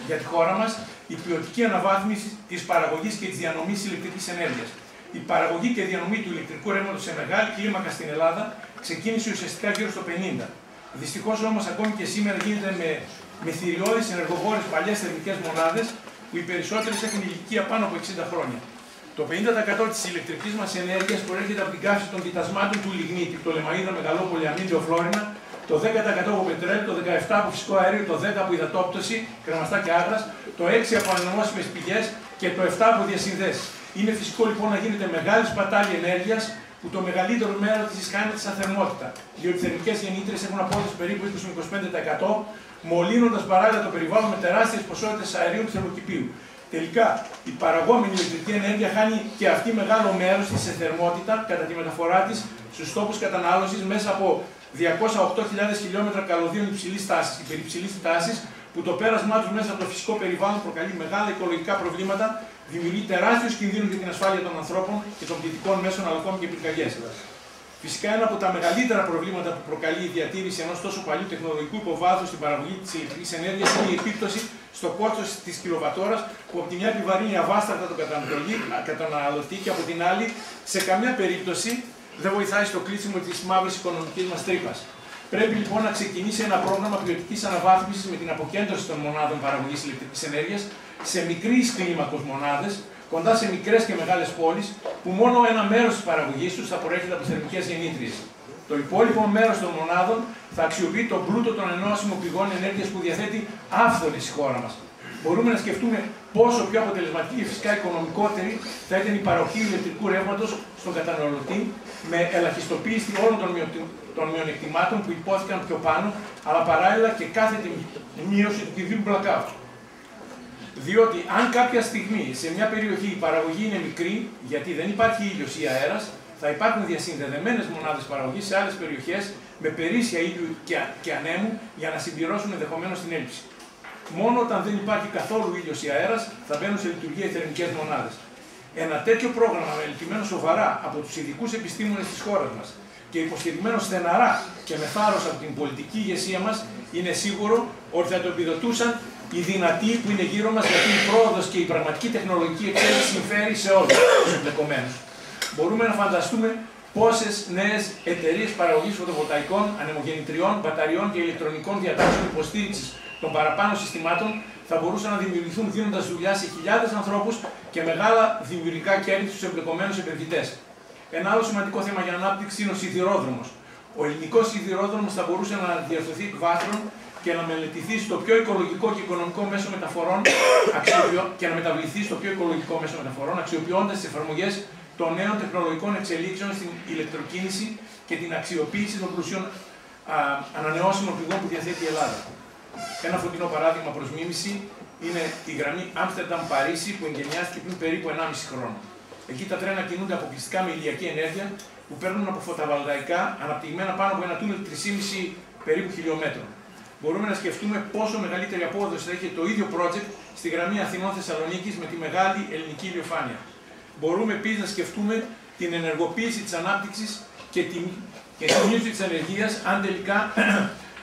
Για τη χώρα μας η ποιοτική αναβάθμιση της παραγωγής και της διανομής ηλεκτρικής ενέργειας. Η παραγωγή και διανομή του ηλεκτρικού ρεύματος σε μεγάλη κλίμακα στην Ελλάδα ξεκίνησε ουσιαστικά γύρω στο 50. Δυστυχώς όμως ακόμη και σήμερα γίνεται με θηριώδεις ενεργοβόρες παλιές θερμικές μονάδες που οι περισσότερες έχουν ηλικία πάνω από 60 χρόνια. Το 50% της ηλεκτρικής μας ενέργειας προέρχεται από την καύση των κοιτασμάτων του λιγνίτη, το Λεμαΐδα, Μεγαλόπολη, Αμύντιο, Φλόρινα, το 10% από πετρέλαιο, το 17% από φυσικό αέριο, το 10% από υδατόπτωση, κρεμαστά και άγρας, το 6% από ανανεώσιμες πηγές και το 7% από διασυνδέσεις. Είναι φυσικό λοιπόν να γίνεται μεγάλη σπατάλη ενέργειας που το μεγαλύτερο μέρος της κάνεται σαν θερμότητα. Οι θερμικές γεννήτριες έχουν απόδοση περίπου 20-25%, μολύνοντας παράλληλα το περιβάλλον με τεράστιες ποσότητες αερίου του θερμοκηπίου. Τελικά, η παραγόμενη ηλεκτρική ενέργεια χάνει και αυτή μεγάλο μέρος της σε θερμότητα κατά τη μεταφορά της στους τόπους κατανάλωσης μέσα από 208.000 χιλιόμετρα καλωδίων υψηλής τάσης, υπερυψηλής τάσης, που το πέρασμά τους μέσα από το φυσικό περιβάλλον προκαλεί μεγάλα οικολογικά προβλήματα, δημιουργεί τεράστιους κινδύνους για την ασφάλεια των ανθρώπων και των πτυτικών μέσων αλλά ακόμη και πυρκαγιές. Φυσικά, ένα από τα μεγαλύτερα προβλήματα που προκαλεί η διατήρηση ενός τόσο παλιού τεχνολογικού υποβάθρου στην παραγωγή της ηλεκτρικής ενέργειας είναι η επίπτωση στο κόστος της κιλοβατόρας, που από τη μια επιβαρύνει αβάσταχτα τον καταναλωτή και από την άλλη, σε καμιά περίπτωση, δεν βοηθάει στο κλείσιμο της μαύρης οικονομικής μας τρύπας. Πρέπει λοιπόν να ξεκινήσει ένα πρόγραμμα ποιοτικής αναβάθμισης με την αποκέντρωση των μονάδων παραγωγής ηλεκτρικής ενέργειας σε μικρής κλίμακος μονάδες, κοντά σε μικρές και μεγάλες πόλεις, που μόνο ένα μέρος της παραγωγής τους θα προέρχεται από τις θερμικές γεννήτριες. Το υπόλοιπο μέρος των μονάδων θα αξιοποιεί τον πλούτο των ενώσιμων πηγών ενέργειας που διαθέτει άφθονης η χώρα μας. Μπορούμε να σκεφτούμε πόσο πιο αποτελεσματική και φυσικά οικονομικότερη θα ήταν η παροχή ηλεκτρικού ρεύματος στον καταναλωτή, με ελαχιστοποίηση όλων των μειονεκτημάτων που υπόθηκαν πιο πάνω, αλλά παράλληλα και κάθετη μείωση του κινδύνου blackout. Διότι αν κάποια στιγμή σε μια περιοχή η παραγωγή είναι μικρή, γιατί δεν υπάρχει ήλιος ή αέρας, θα υπάρχουν διασυνδεδεμένες μονάδες παραγωγής σε άλλες περιοχές με περίσσια ήλιου και ανέμου για να συμπληρώσουν ενδεχομένως την έλλειψη. Μόνο όταν δεν υπάρχει καθόλου ήλιος ή αέρας θα μπαίνουν σε λειτουργία οι θερμικές μονάδες. Ένα τέτοιο πρόγραμμα, μελετημένο σοβαρά από τους ειδικούς επιστήμονες της χώρας μας και υποστηριχμένο στεναρά και με θάρρος από την πολιτική ηγεσία μας, είναι σίγουρο ότι θα το επιδοτούσαν οι δυνατοί που είναι γύρω μας, γιατί η πρόοδος και η πραγματική τεχνολογική εξέλιξη συμφέρει σε όλους τους εμπλεκομένους. Μπορούμε να φανταστούμε πόσες νέες εταιρείες παραγωγής φωτοβολταϊκών, ανεμογεννητριών, μπαταριών και ηλεκτρονικών διατάξεων υποστήριξης των παραπάνω συστημάτων θα μπορούσαν να δημιουργηθούν, δίνοντας δουλειά σε χιλιάδες ανθρώπους και μεγάλα δημιουργικά κέρδη στους εμπλεκομένους επενδυτές. Ένα άλλο σημαντικό θέμα για ανάπτυξη είναι ο σιδηρόδρομος. Ο ελληνικός σιδηρόδρομος θα μπορούσε να διαρθωθεί εκ βάθρων και να μελετηθεί στο πιο οικολογικό και οικονομικό μέσο μεταφορών και να μεταβληθεί στο πιο οικολογικό μέσο μεταφορών, αξιοποιώντας τις εφαρμογές των νέων τεχνολογικών εξελίξεων στην ηλεκτροκίνηση και την αξιοποίηση των πλουσίων ανανεώσιμων πηγών που διαθέτει η Ελλάδα. Ένα φωτεινό παράδειγμα προς μίμηση είναι η γραμμή Άμστερνταμ-Παρίσι που εγκαινιάστηκε πριν περίπου 1,5 χρόνο. Εκεί τα τρένα κινούνται αποκλειστικά με ηλιακή ενέργεια που παίρνουν από φωτοβολταϊκά αναπτυγμένα πάνω από ένα τούνελ 3,5 περίπου χιλιόμετρων. Μπορούμε να σκεφτούμε πόσο μεγαλύτερη απόδοση θα είχε το ίδιο project στη γραμμή Αθηνών-Θεσσαλονίκης με τη μεγάλη ελληνική ηλιοφάνεια. Μπορούμε επίσης να σκεφτούμε την ενεργοποίηση της ανάπτυξης και τη μείωση της ανεργίας, αν τελικά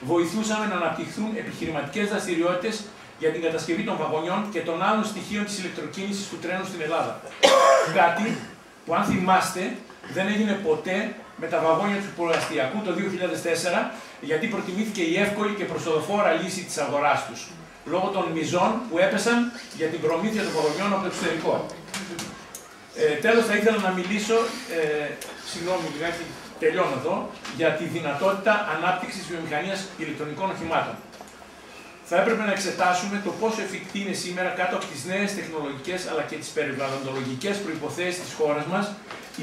βοηθούσαμε να αναπτυχθούν επιχειρηματικές δραστηριότητες για την κατασκευή των βαγονιών και των άλλων στοιχείων της ηλεκτροκίνησης του τρένου στην Ελλάδα. Κάτι που, αν θυμάστε, δεν έγινε ποτέ με τα βαγόνια του προαστιακού το 2004, γιατί προτιμήθηκε η εύκολη και προσοδοφόρα λύση της αγοράς τους, λόγω των μιζών που έπεσαν για την προμήθεια των βαγονιών από το εξωτερικό. Τέλος, θα ήθελα να μιλήσω, συγγνώμη λιγάκι, τελειώνω εδώ, για τη δυνατότητα ανάπτυξης βιομηχανίας ηλεκτρονικών οχημάτων. Θα έπρεπε να εξετάσουμε το πόσο εφικτή είναι σήμερα, κάτω από τις νέες τεχνολογικές αλλά και τις περιβαλλοντολογικές προϋποθέσεις της χώρας μας,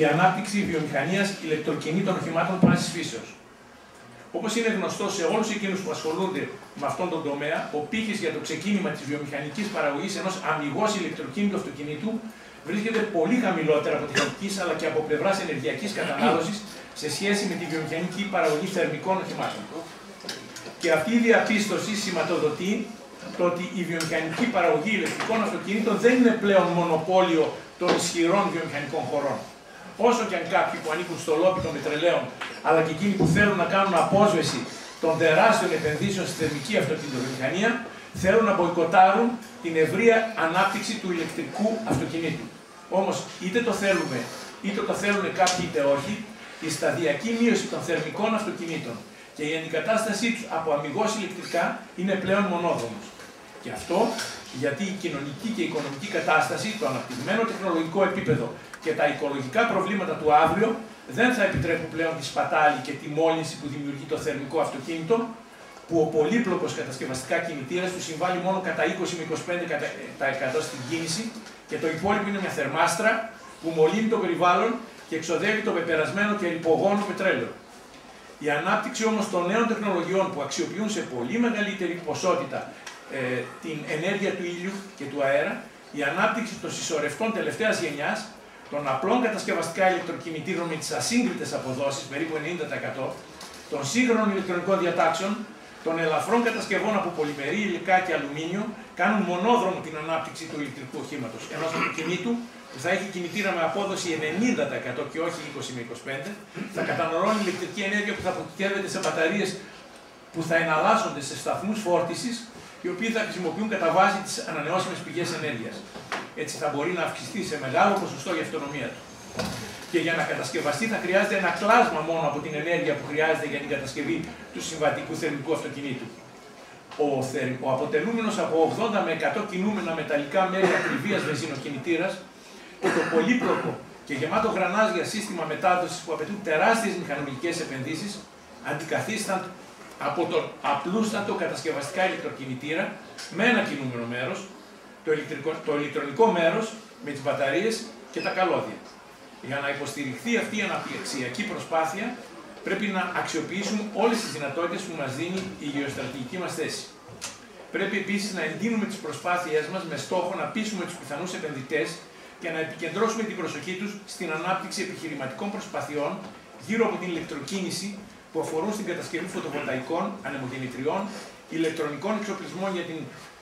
η ανάπτυξη βιομηχανίας ηλεκτροκινήτων οχημάτων πάσης φύσεως. Όπως είναι γνωστό σε όλους εκείνους που ασχολούνται με αυτόν τον τομέα, ο πύχης για το ξεκίνημα της βιομηχανικής παραγωγής ενός αμιγώς ηλεκτροκίνητου αυτοκινήτου βρίσκεται πολύ χαμηλότερα από τεχνικής αλλά και από πλευράς ενεργειακής κατανάλωσης σε σχέση με τη βιομηχανική παραγωγή θερμικών οχημάτων. Και αυτή η διαπίστωση σηματοδοτεί το ότι η βιομηχανική παραγωγή ηλεκτρικών αυτοκινήτων δεν είναι πλέον μονοπόλιο των ισχυρών βιομηχανικών χωρών. Όσο και αν κάποιοι που ανήκουν στο λόμπι των πετρελαίων, αλλά και εκείνοι που θέλουν να κάνουν απόσβεση των τεράστιων επενδύσεων στη θερμική αυτοκινητοβιομηχανία, θέλουν να μποϊκοτάρουν την ευρεία ανάπτυξη του ηλεκτρικού αυτοκινήτου. Όμως, είτε το θέλουμε, είτε το θέλουν κάποιοι είτε όχι, η σταδιακή μείωση των θερμικών αυτοκινήτων και η αντικατάστασή τους από αμιγώς ηλεκτρικά είναι πλέον μονόδρομος. Και αυτό γιατί η κοινωνική και η οικονομική κατάσταση, το αναπτυγμένο τεχνολογικό επίπεδο και τα οικολογικά προβλήματα του αύριο δεν θα επιτρέπουν πλέον τη σπατάλη και τη μόλυνση που δημιουργεί το θερμικό αυτοκίνητο, που ο πολύπλοκος κατασκευαστικά κινητήρας του συμβάλλει μόνο κατά 20 με 25% στην κίνηση και το υπόλοιπο είναι μια θερμάστρα που μολύνει το περιβάλλον και εξοδεύει το πεπερασμένο και ρυπογόνο πετρέλαιο. Η ανάπτυξη όμως των νέων τεχνολογιών που αξιοποιούν σε πολύ μεγαλύτερη ποσότητα την ενέργεια του ήλιου και του αέρα, η ανάπτυξη των συσσωρευτών τελευταίας γενιάς, των απλών κατασκευαστικά ηλεκτροκινητήρων με τις ασύγκριτες αποδόσεις, περίπου 90%, των σύγχρονων ηλεκτρονικών διατάξεων, των ελαφρών κατασκευών από πολυμερή υλικά και αλουμίνιο, κάνουν μονόδρομο την ανάπτυξη του ηλεκτρικού οχήματος, ενός αυτοκινήτου που θα έχει κινητήρα με απόδοση 90% και όχι 20 με 25, θα καταναλώνει ηλεκτρική ενέργεια που θα αποθηκεύεται σε μπαταρίες που θα εναλλάσσονται σε σταθμούς φόρτισης, οι οποίοι θα χρησιμοποιούν κατά βάση τις ανανεώσιμες πηγές ενέργειας. Έτσι θα μπορεί να αυξηθεί σε μεγάλο ποσοστό η αυτονομία του. Και για να κατασκευαστεί θα χρειάζεται ένα κλάσμα μόνο από την ενέργεια που χρειάζεται για την κατασκευή του συμβατικού θερμικού αυτοκινήτου. Ο αποτελούμενος από 80 με 100 κινούμενα μεταλλικά μέρη ακριβίας βενζινοκινητήρας και το πολύπλοκο και γεμάτο γρανάζια σύστημα μετάδοσης που απαιτούν τεράστιες μηχανολογικές επενδύσεις αντικαθίσταν από τον απλούστατο κατασκευαστικά ηλεκτροκινητήρα με ένα κινούμενο μέρος, το ηλεκτρονικό μέρος με τις μπαταρίες και τα καλώδια. Για να υποστηριχθεί αυτή η αναπτυξιακή προσπάθεια, πρέπει να αξιοποιήσουμε όλες τις δυνατότητες που μας δίνει η γεωστρατηγική μας θέση. Πρέπει επίσης να εντείνουμε τις προσπάθειές μας με στόχο να πείσουμε τους πιθανούς επενδυτές και να επικεντρώσουμε την προσοχή τους στην ανάπτυξη επιχειρηματικών προσπαθειών γύρω από την ηλεκτροκίνηση που αφορούν στην κατασκευή φωτοβολταϊκών, ανεμογεννητριών, ηλεκτρονικών εξοπλισμών για την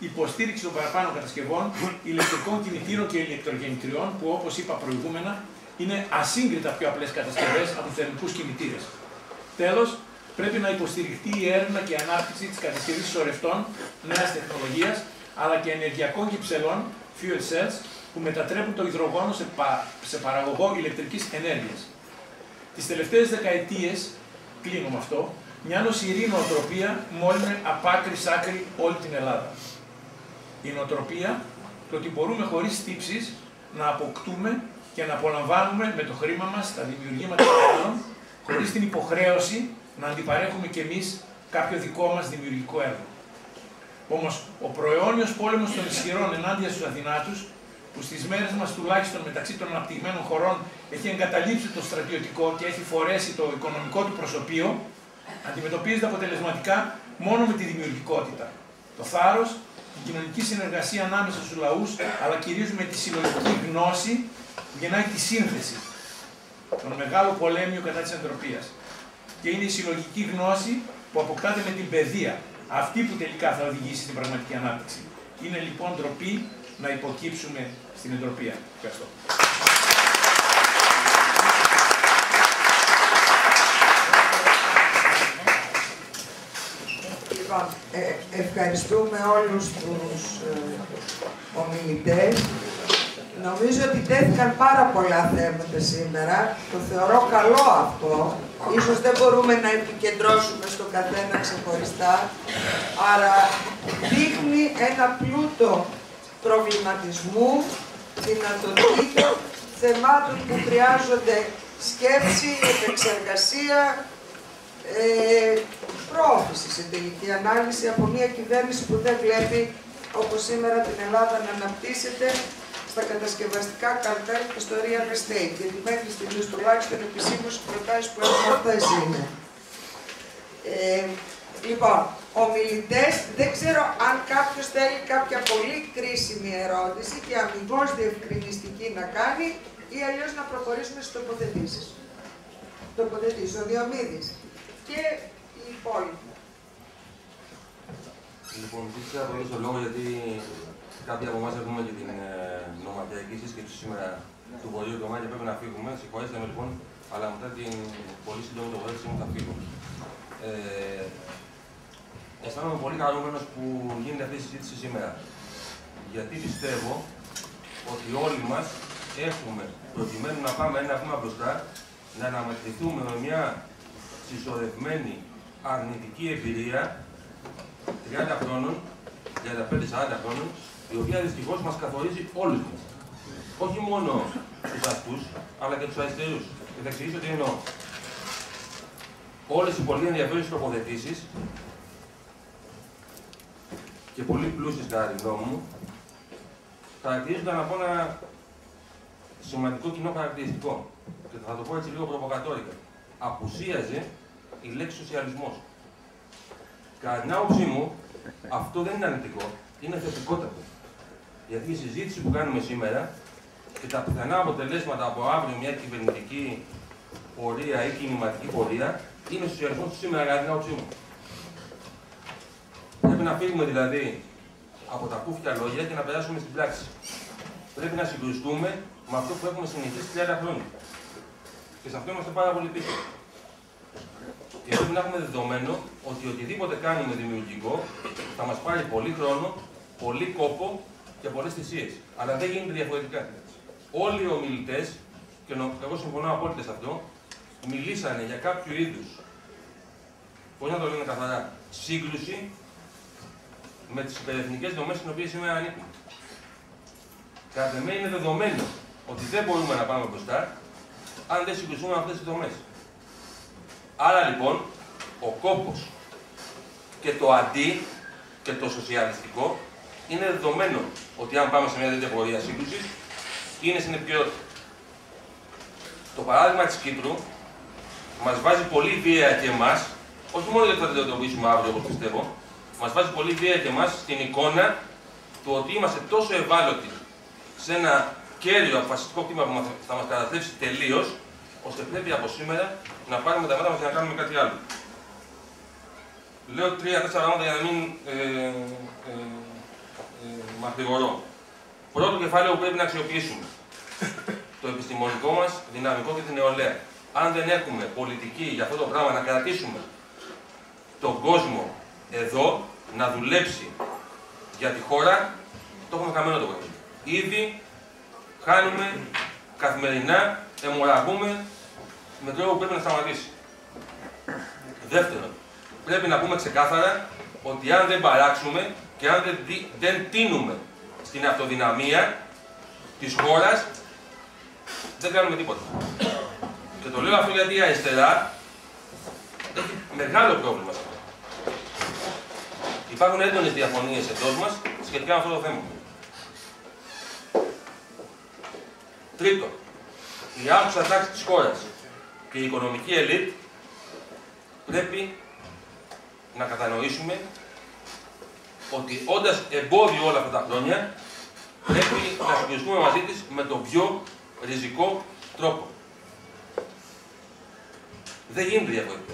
υποστήριξη των παραπάνω κατασκευών, ηλεκτρικών κινητήρων και ηλεκτρογεννητριών που, όπως είπα προηγούμενα, είναι ασύγκριτα πιο απλές κατασκευές από τους θερμικούς κινητήρες. Τέλος, πρέπει να υποστηριχτεί η έρευνα και η ανάπτυξη της κατασκευής συσσωρευτών νέας τεχνολογίας, αλλά και ενεργειακών κυψελών, fuel cells, που μετατρέπουν το υδρογόνο σε παραγωγό ηλεκτρικής ενέργειας. Τις τελευταίες δεκαετίες, κλείνω με αυτό, μια νοσηρή νοοτροπία μόλυνε απ' άκρη σ' άκρη όλη την Ελλάδα. Η νοοτροπία, το ότι μπορούμε χωρίς τύψεις να αποκτούμε και να απολαμβάνουμε με το χρήμα μας τα δημιουργήματα των άλλων, χωρίς την υποχρέωση να αντιπαρέχουμε κι εμείς κάποιο δικό μας δημιουργικό έργο. Όμως, ο προαιώνιος πόλεμος των ισχυρών ενάντια στους αδυνάτους, που στις μέρες μας τουλάχιστον μεταξύ των αναπτυγμένων χωρών έχει εγκαταλείψει το στρατιωτικό και έχει φορέσει το οικονομικό του προσωπείο, αντιμετωπίζεται αποτελεσματικά μόνο με τη δημιουργικότητα, το θάρρος, την κοινωνική συνεργασία ανάμεσα στους λαούς, αλλά κυρίως με τη συλλογική γνώση που γεννάει τη σύνθεση, τον μεγάλο πολέμιο κατά της εντροπίας. Και είναι η συλλογική γνώση που αποκτάται με την παιδεία, αυτή που τελικά θα οδηγήσει στην πραγματική ανάπτυξη. Είναι λοιπόν ντροπή να υποκύψουμε στην εντροπία. Ευχαριστώ. Λοιπόν, ευχαριστούμε όλους τους ομιλητές. Νομίζω ότι τέθηκαν πάρα πολλά θέματα σήμερα. Το θεωρώ καλό αυτό. Ίσως δεν μπορούμε να επικεντρώσουμε στο καθένα ξεχωριστά. Άρα δείχνει ένα πλούτο προβληματισμού, δυνατοτήτων, θεμάτων που χρειάζονται σκέψη, επεξεργασία, πρόωθηση σε τελική ανάλυση από μια κυβέρνηση που δεν βλέπει, όπως σήμερα, την Ελλάδα να αναπτύσσεται στα κατασκευαστικά καρτέλ και στο real estate. Γιατί μέχρι στιγμής τουλάχιστον επισήμως οι προτάσεις που έχουμε αυτές είναι. Λοιπόν, ομιλητές, δεν ξέρω αν κάποιος θέλει κάποια πολύ κρίσιμη ερώτηση και αμιγώς διευκρινιστική να κάνει ή αλλιώς να προχωρήσουμε στις τοποθετήσεις. Τοποθετήσεις, ο Διομήδης και οι υπόλοιποι. Λοιπόν, ήθελα να πω το λόγο γιατί κάποιοι από εμάς έχουμε και την νομαδιακή σύσκεψη σήμερα του Βορείου Τομέα και πρέπει να φύγουμε. Συγχωρέστε με λοιπόν, αλλά μετά την πολύ σύντομη τοποθέτηση μου θα φύγω. αισθάνομαι πολύ χαρούμενος που γίνεται αυτή η συζήτηση σήμερα. Γιατί πιστεύω ότι όλοι μας έχουμε, προκειμένου να πάμε ένα βήμα μπροστά, να αναμετρηθούμε με μια συσσωρευμένη αρνητική εμπειρία 30 χρόνων, 35-40 χρόνων, η οποία δυστυχώς μας καθορίζει όλους μας. Όχι μόνο τους αυτούς, αλλά και τους αριστερούς. Και θα εξηγήσω τι εννοώ. Όλες οι πολύ ενδιαφέρουσες τοποθετήσεις και πολύ πλούσιες κατά τη γνώμη μου, χαρακτηρίζονταν από ένα σημαντικό κοινό χαρακτηριστικό. Και θα το πω έτσι λίγο προβοκατόρικα. Απουσίαζε η λέξη σοσιαλισμός. Κατά την άποψή μου, αυτό δεν είναι αρνητικό, είναι θετικότατο. Γιατί η συζήτηση που κάνουμε σήμερα και τα πιθανά αποτελέσματα από αύριο μια κυβερνητική πορεία ή κινηματική πορεία είναι ο σοσιαλισμός του σήμερα, κατά την άποψή μου. Πρέπει να φύγουμε δηλαδή από τα κούφια λόγια και να περάσουμε στην πράξη. Πρέπει να συγκρουστούμε με αυτό που έχουμε συνηθίσει 30 χρόνια. Και σε αυτό είμαστε πάρα πολύ πίσω. Και πρέπει να έχουμε δεδομένο ότι οτιδήποτε κάνουμε δημιουργικό θα μας πάρει πολύ χρόνο, πολύ κόπο και πολλές θυσίες. Αλλά δεν γίνεται διαφορετικά. Όλοι οι ομιλητές, και εγώ συμφωνώ απόλυτα σε αυτό, μιλήσανε για κάποιο είδους, πώς να το λένε καθαρά, σύγκρουση με τις υπερεθνικές δομές στις οποίες σήμερα ανήκουμε. Κατά εμέ είναι δεδομένο ότι δεν μπορούμε να πάμε μπροστά αν δεν συγκρουστούμε με αυτές τις δομές. Άρα λοιπόν, ο κόπος και το αντί και το σοσιαλιστικό είναι δεδομένο ότι αν πάμε σε μια τέτοια πορεία σύγκρουσης, είναι στην επικαιρότητα. Το παράδειγμα της Κύπρου μας βάζει πολύ βία και εμάς, όχι μόνο γιατί θα το αντιμετωπίσουμε αύριο όπως πιστεύω, μας βάζει πολύ βία και εμάς στην εικόνα του ότι είμαστε τόσο ευάλωτοι σε ένα κέριο αποφασιστικό κτήμα που θα μας καταστρέψει τελείως, ώστε πρέπει από σήμερα να πάρουμε τα μέτρα μας για να κάνουμε κάτι άλλο. Λέω 3-4 πράγματα για να μην μακρηγορώ. Πρώτο κεφάλαιο που πρέπει να αξιοποιήσουμε. Το επιστημονικό μας δυναμικό και την νεολαία. Αν δεν έχουμε πολιτική για αυτό το πράγμα να κρατήσουμε τον κόσμο εδώ, να δουλέψει για τη χώρα, το έχουμε χαμένο το πράγμα. Ήδη χάνουμε καθημερινά, αιμορραγούμε με τρόπο που πρέπει να σταματήσει. Δεύτερον, πρέπει να πούμε ξεκάθαρα ότι αν δεν παράξουμε και αν δεν τίνουμε στην αυτοδυναμία της χώρας, δεν κάνουμε τίποτα. Και το λέω αυτό γιατί η αριστερά έχει μεγάλο πρόβλημα σε αυτό. Υπάρχουν έντονες διαφωνίες εντός μας σχετικά με αυτό το θέμα. Τρίτον, η άκουσα τάξη της χώρας και η οικονομική ελίτ πρέπει να κατανοήσουμε ότι όντας εμπόδιο όλα αυτά τα χρόνια, πρέπει να συγκρισκούμε μαζί της με τον πιο ριζικό τρόπο. Δεν γίνεται διαφορετικά.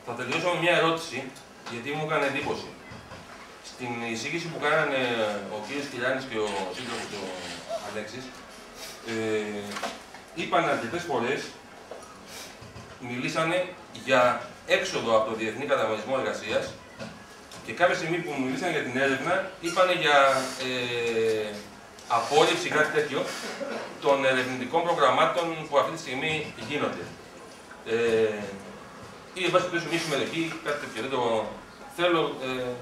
Θα τελειώσω με μια ερώτηση, γιατί μου έκανε εντύπωση. Στην εισήγηση που κάνανε ο κ. Κυλιάνης και ο σύντροφος του Αλέξης, είπαν αρκετές φορές, μιλήσανε για έξοδο από το Διεθνή Καταμερισμό Εργασίας και κάποια στιγμή που μιλήσανε για την έρευνα, είπανε για απόρριψη κάτι τέτοιο των ερευνητικών προγραμμάτων που αυτή τη στιγμή γίνονται. Ή εν πάση περιπτώσει μια συμμετοχή, κάτι τέτοιο. Δεν το θέλω,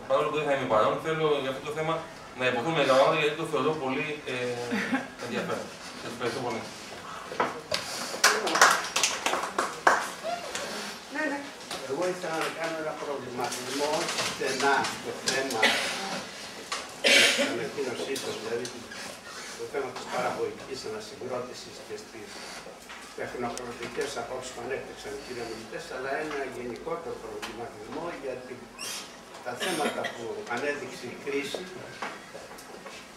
παρόλο που δεν θα είμαι παρόν, θέλω για αυτό το θέμα να υποθούμε τα πράγματα γιατί το θεωρώ πολύ ενδιαφέρον. Σας ευχαριστώ πολύ. Εγώ ήθελα να κάνω ένα προβληματισμό στενά στο θέμα της ανακοίνωσής σας, δηλαδή το θέμα της παραγωγικής ανασυγκρότησης και στις τεχνοκρατικές απόψεις που ανέπτυξαν οι κύριοι ομιλητές, αλλά ένα γενικότερο προβληματισμό για τα θέματα που ανέδειξε η κρίση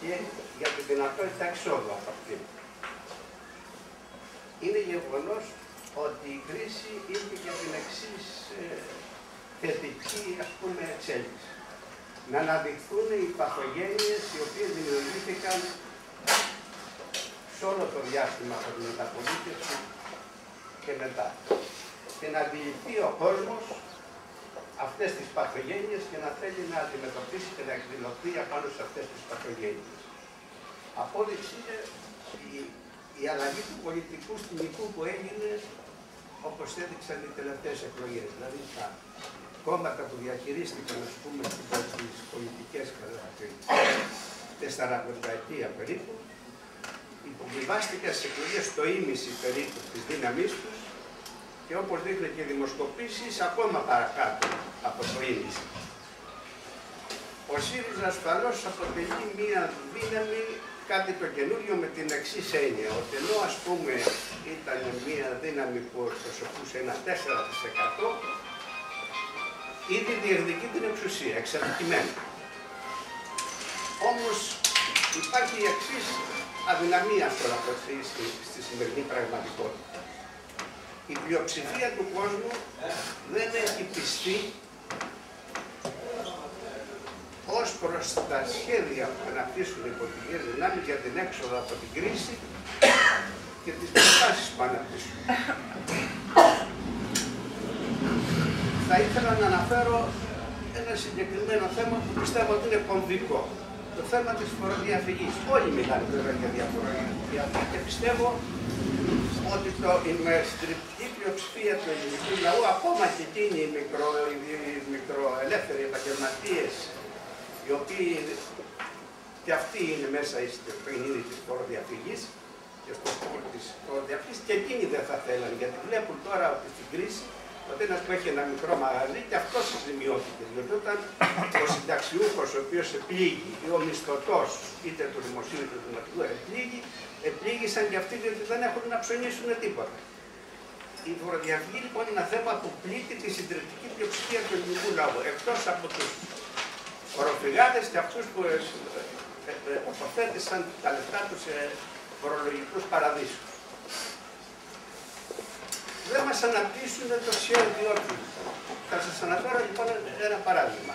και για τη δυνατότητα εξόδου από αυτήν. Είναι γεγονός ότι η κρίση είχε και την εξής θετική εξέλιξη. Να αναδειχθούν οι παθογένειες οι οποίες δημιουργήθηκαν σε όλο το διάστημα από την μεταπολίτευση και μετά. Και να αντιληφθεί ο κόσμος αυτές τις παθογένειες και να θέλει να αντιμετωπίσει και να εκδηλωθεί απάνω σε αυτές τις παθογένειες. Απόδειξη είναι η αλλαγή του πολιτικού σκηνικού που έγινε, όπως έδειξαν οι τελευταίες εκλογές. Δηλαδή τα κόμματα που διαχειρίστηκαν, ας πούμε, τις πολιτικές κατά 40 περίπου, υποβιβάστηκαν στις εκλογές στο ίμιση περίπου της δύναμής τους και όπως δείχνει και δημοσκοπήσεις ακόμα παρακάτω από το ίμιση. Ο ΣΥΡΙΖΑ ασφαλώς αποτελεί μία δύναμη, κάτι το καινούριο με την εξής έννοια, ότι ενώ ας πούμε ήταν μία δύναμη που εκπροσωπούσε ένα 4%, ήδη διεκδικεί την εξουσία, εξαρτημένη. Όμως υπάρχει η εξής αδυναμία τώρα στη σημερινή πραγματικότητα. Η πλειοψηφία του κόσμου δεν έχει πιστεί ως προς τα σχέδια που αναπτύσσουν οι πολιτικές δυνάμεις για την έξοδο από την κρίση και τις προτάσεις που αναπτύσσουν. Θα ήθελα να αναφέρω ένα συγκεκριμένο θέμα που πιστεύω ότι είναι κομβικό. Το θέμα της φοροδιαφυγής. Όλοι μιλάνε βέβαια για διαφορά και πιστεύω ότι η μεστριπτική πλειοψηφία του ελληνικού λαού, ακόμα και εκείνοι οι μικροελεύθεροι επαγγελματίες, οι οποίοι και αυτοί είναι μέσα στο παιχνίδι της φοροδιαφυγής και στο χώρο της φοροδιαφυγής, και εκείνοι δεν θα θέλαν, γιατί βλέπουν τώρα ότι στην κρίση ότι ένας που έχει ένα μικρό μαγαζί και αυτός ζημιώθηκε. Διότι όταν ο συνταξιούχος, ο οποίος επλήγει, ή ο μισθωτός, είτε του δημοσίου είτε του δημοτικού, επλήγησαν και αυτοί διότι δεν έχουν να ψωνίσουν τίποτα. Η φοροδιαφυγή λοιπόν είναι ένα θέμα που πλήττει τη συντριπτική πλειοψηφία του ελληνικού λαού. Εκτός από τους φοροφυγάδες και αυτούς που αποθέτησαν τα λεφτά τους σε φορολογικούς παραδείσους. Δεν μας αναπτύσσουν το σχέδιό τους. Θα σας αναφέρω λοιπόν ένα παράδειγμα.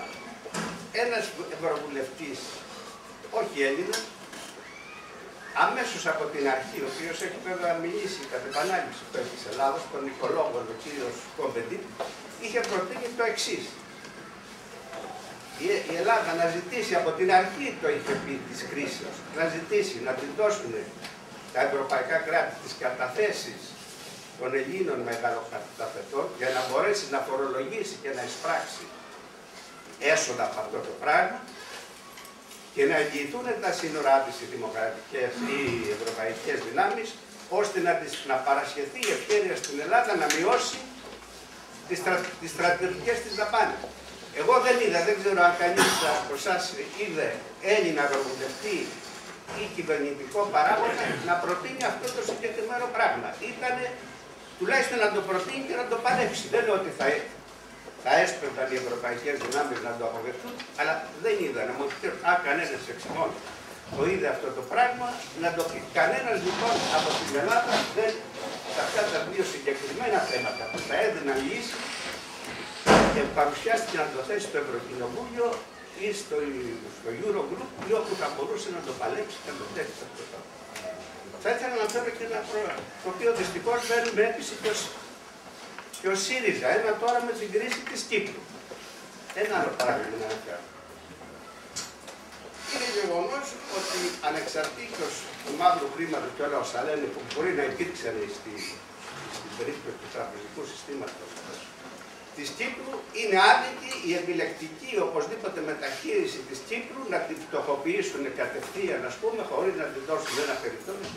Ένας ευρωβουλευτής, όχι Έλληνα, αμέσως από την αρχή, ο οποίος έχει βέβαια μιλήσει κατ' επανάληψη υπέρ της Ελλάδος, τον οικολόγο, ο κύριος Κομπεντή, είχε προτείνει το εξής. Η Ελλάδα να ζητήσει από την αρχή, το είχε πει, της κρίσης, να ζητήσει να την δώσουν τα ευρωπαϊκά κράτη τις καταθέσεις των Ελλήνων μεγαλοκαταθετών για να μπορέσει να φορολογήσει και να εισπράξει έσοδα από αυτό το πράγμα και να εγγυηθούν τα σύνορά της οι δημοκρατικές ή οι ευρωπαϊκές δυνάμεις, ώστε να παρασχεθεί η ευκαιρία στην Ελλάδα να μειώσει τις στρατιωτικές της δαπάνες. Εγώ δεν είδα, δεν ξέρω αν κανείς από εσάς είδε Έλληνα ευρωβουλευτή ή κυβερνητικό παράγοντα να προτείνει αυτό το συγκεκριμένο πράγμα. Ήτανε τουλάχιστον να το προτείνει και να το παλέψει. Δεν λέω ότι θα έσπευταν οι ευρωπαϊκές δυνάμεις να το αποδεχτούν, αλλά δεν είδα να μου πει κανένας εξημών το είδε αυτό το πράγμα, να το πει. Κανένας λοιπόν από την Ελλάδα δεν, σε αυτά τα δύο συγκεκριμένα θέματα που θα έδιναν λύση, και παρουσιάστηκε να το θέσει στο Ευρωκοινοβούλιο ή στο Eurogroup ή όπου θα μπορούσε να το παλέψει και να το θέσει αυτό το πράγμα. Θα ήθελα να φέρω και ένα πρόγραμμα, το οποίο δυστυχώς δεν με έπεισε και ο ΣΥΡΙΖΑ, ένα τώρα με την κρίση της Κύπρου. Ένα άλλο παράδειγμα να αναφέρω. Είναι γεγονός ότι ανεξαρτήτως του μαύρου χρήματος και όλα όσα λένε που μπορεί να υπήρξαν στην περίπτωση του τραπεζικού συστήματος της Κύπρου, είναι άδικη η επιλεκτική οπωσδήποτε μεταχείριση της Κύπρου να την φτωχοποιήσουν κατευθείαν, ας πούμε, χωρίς να την δώσουν ένα περιθώριο.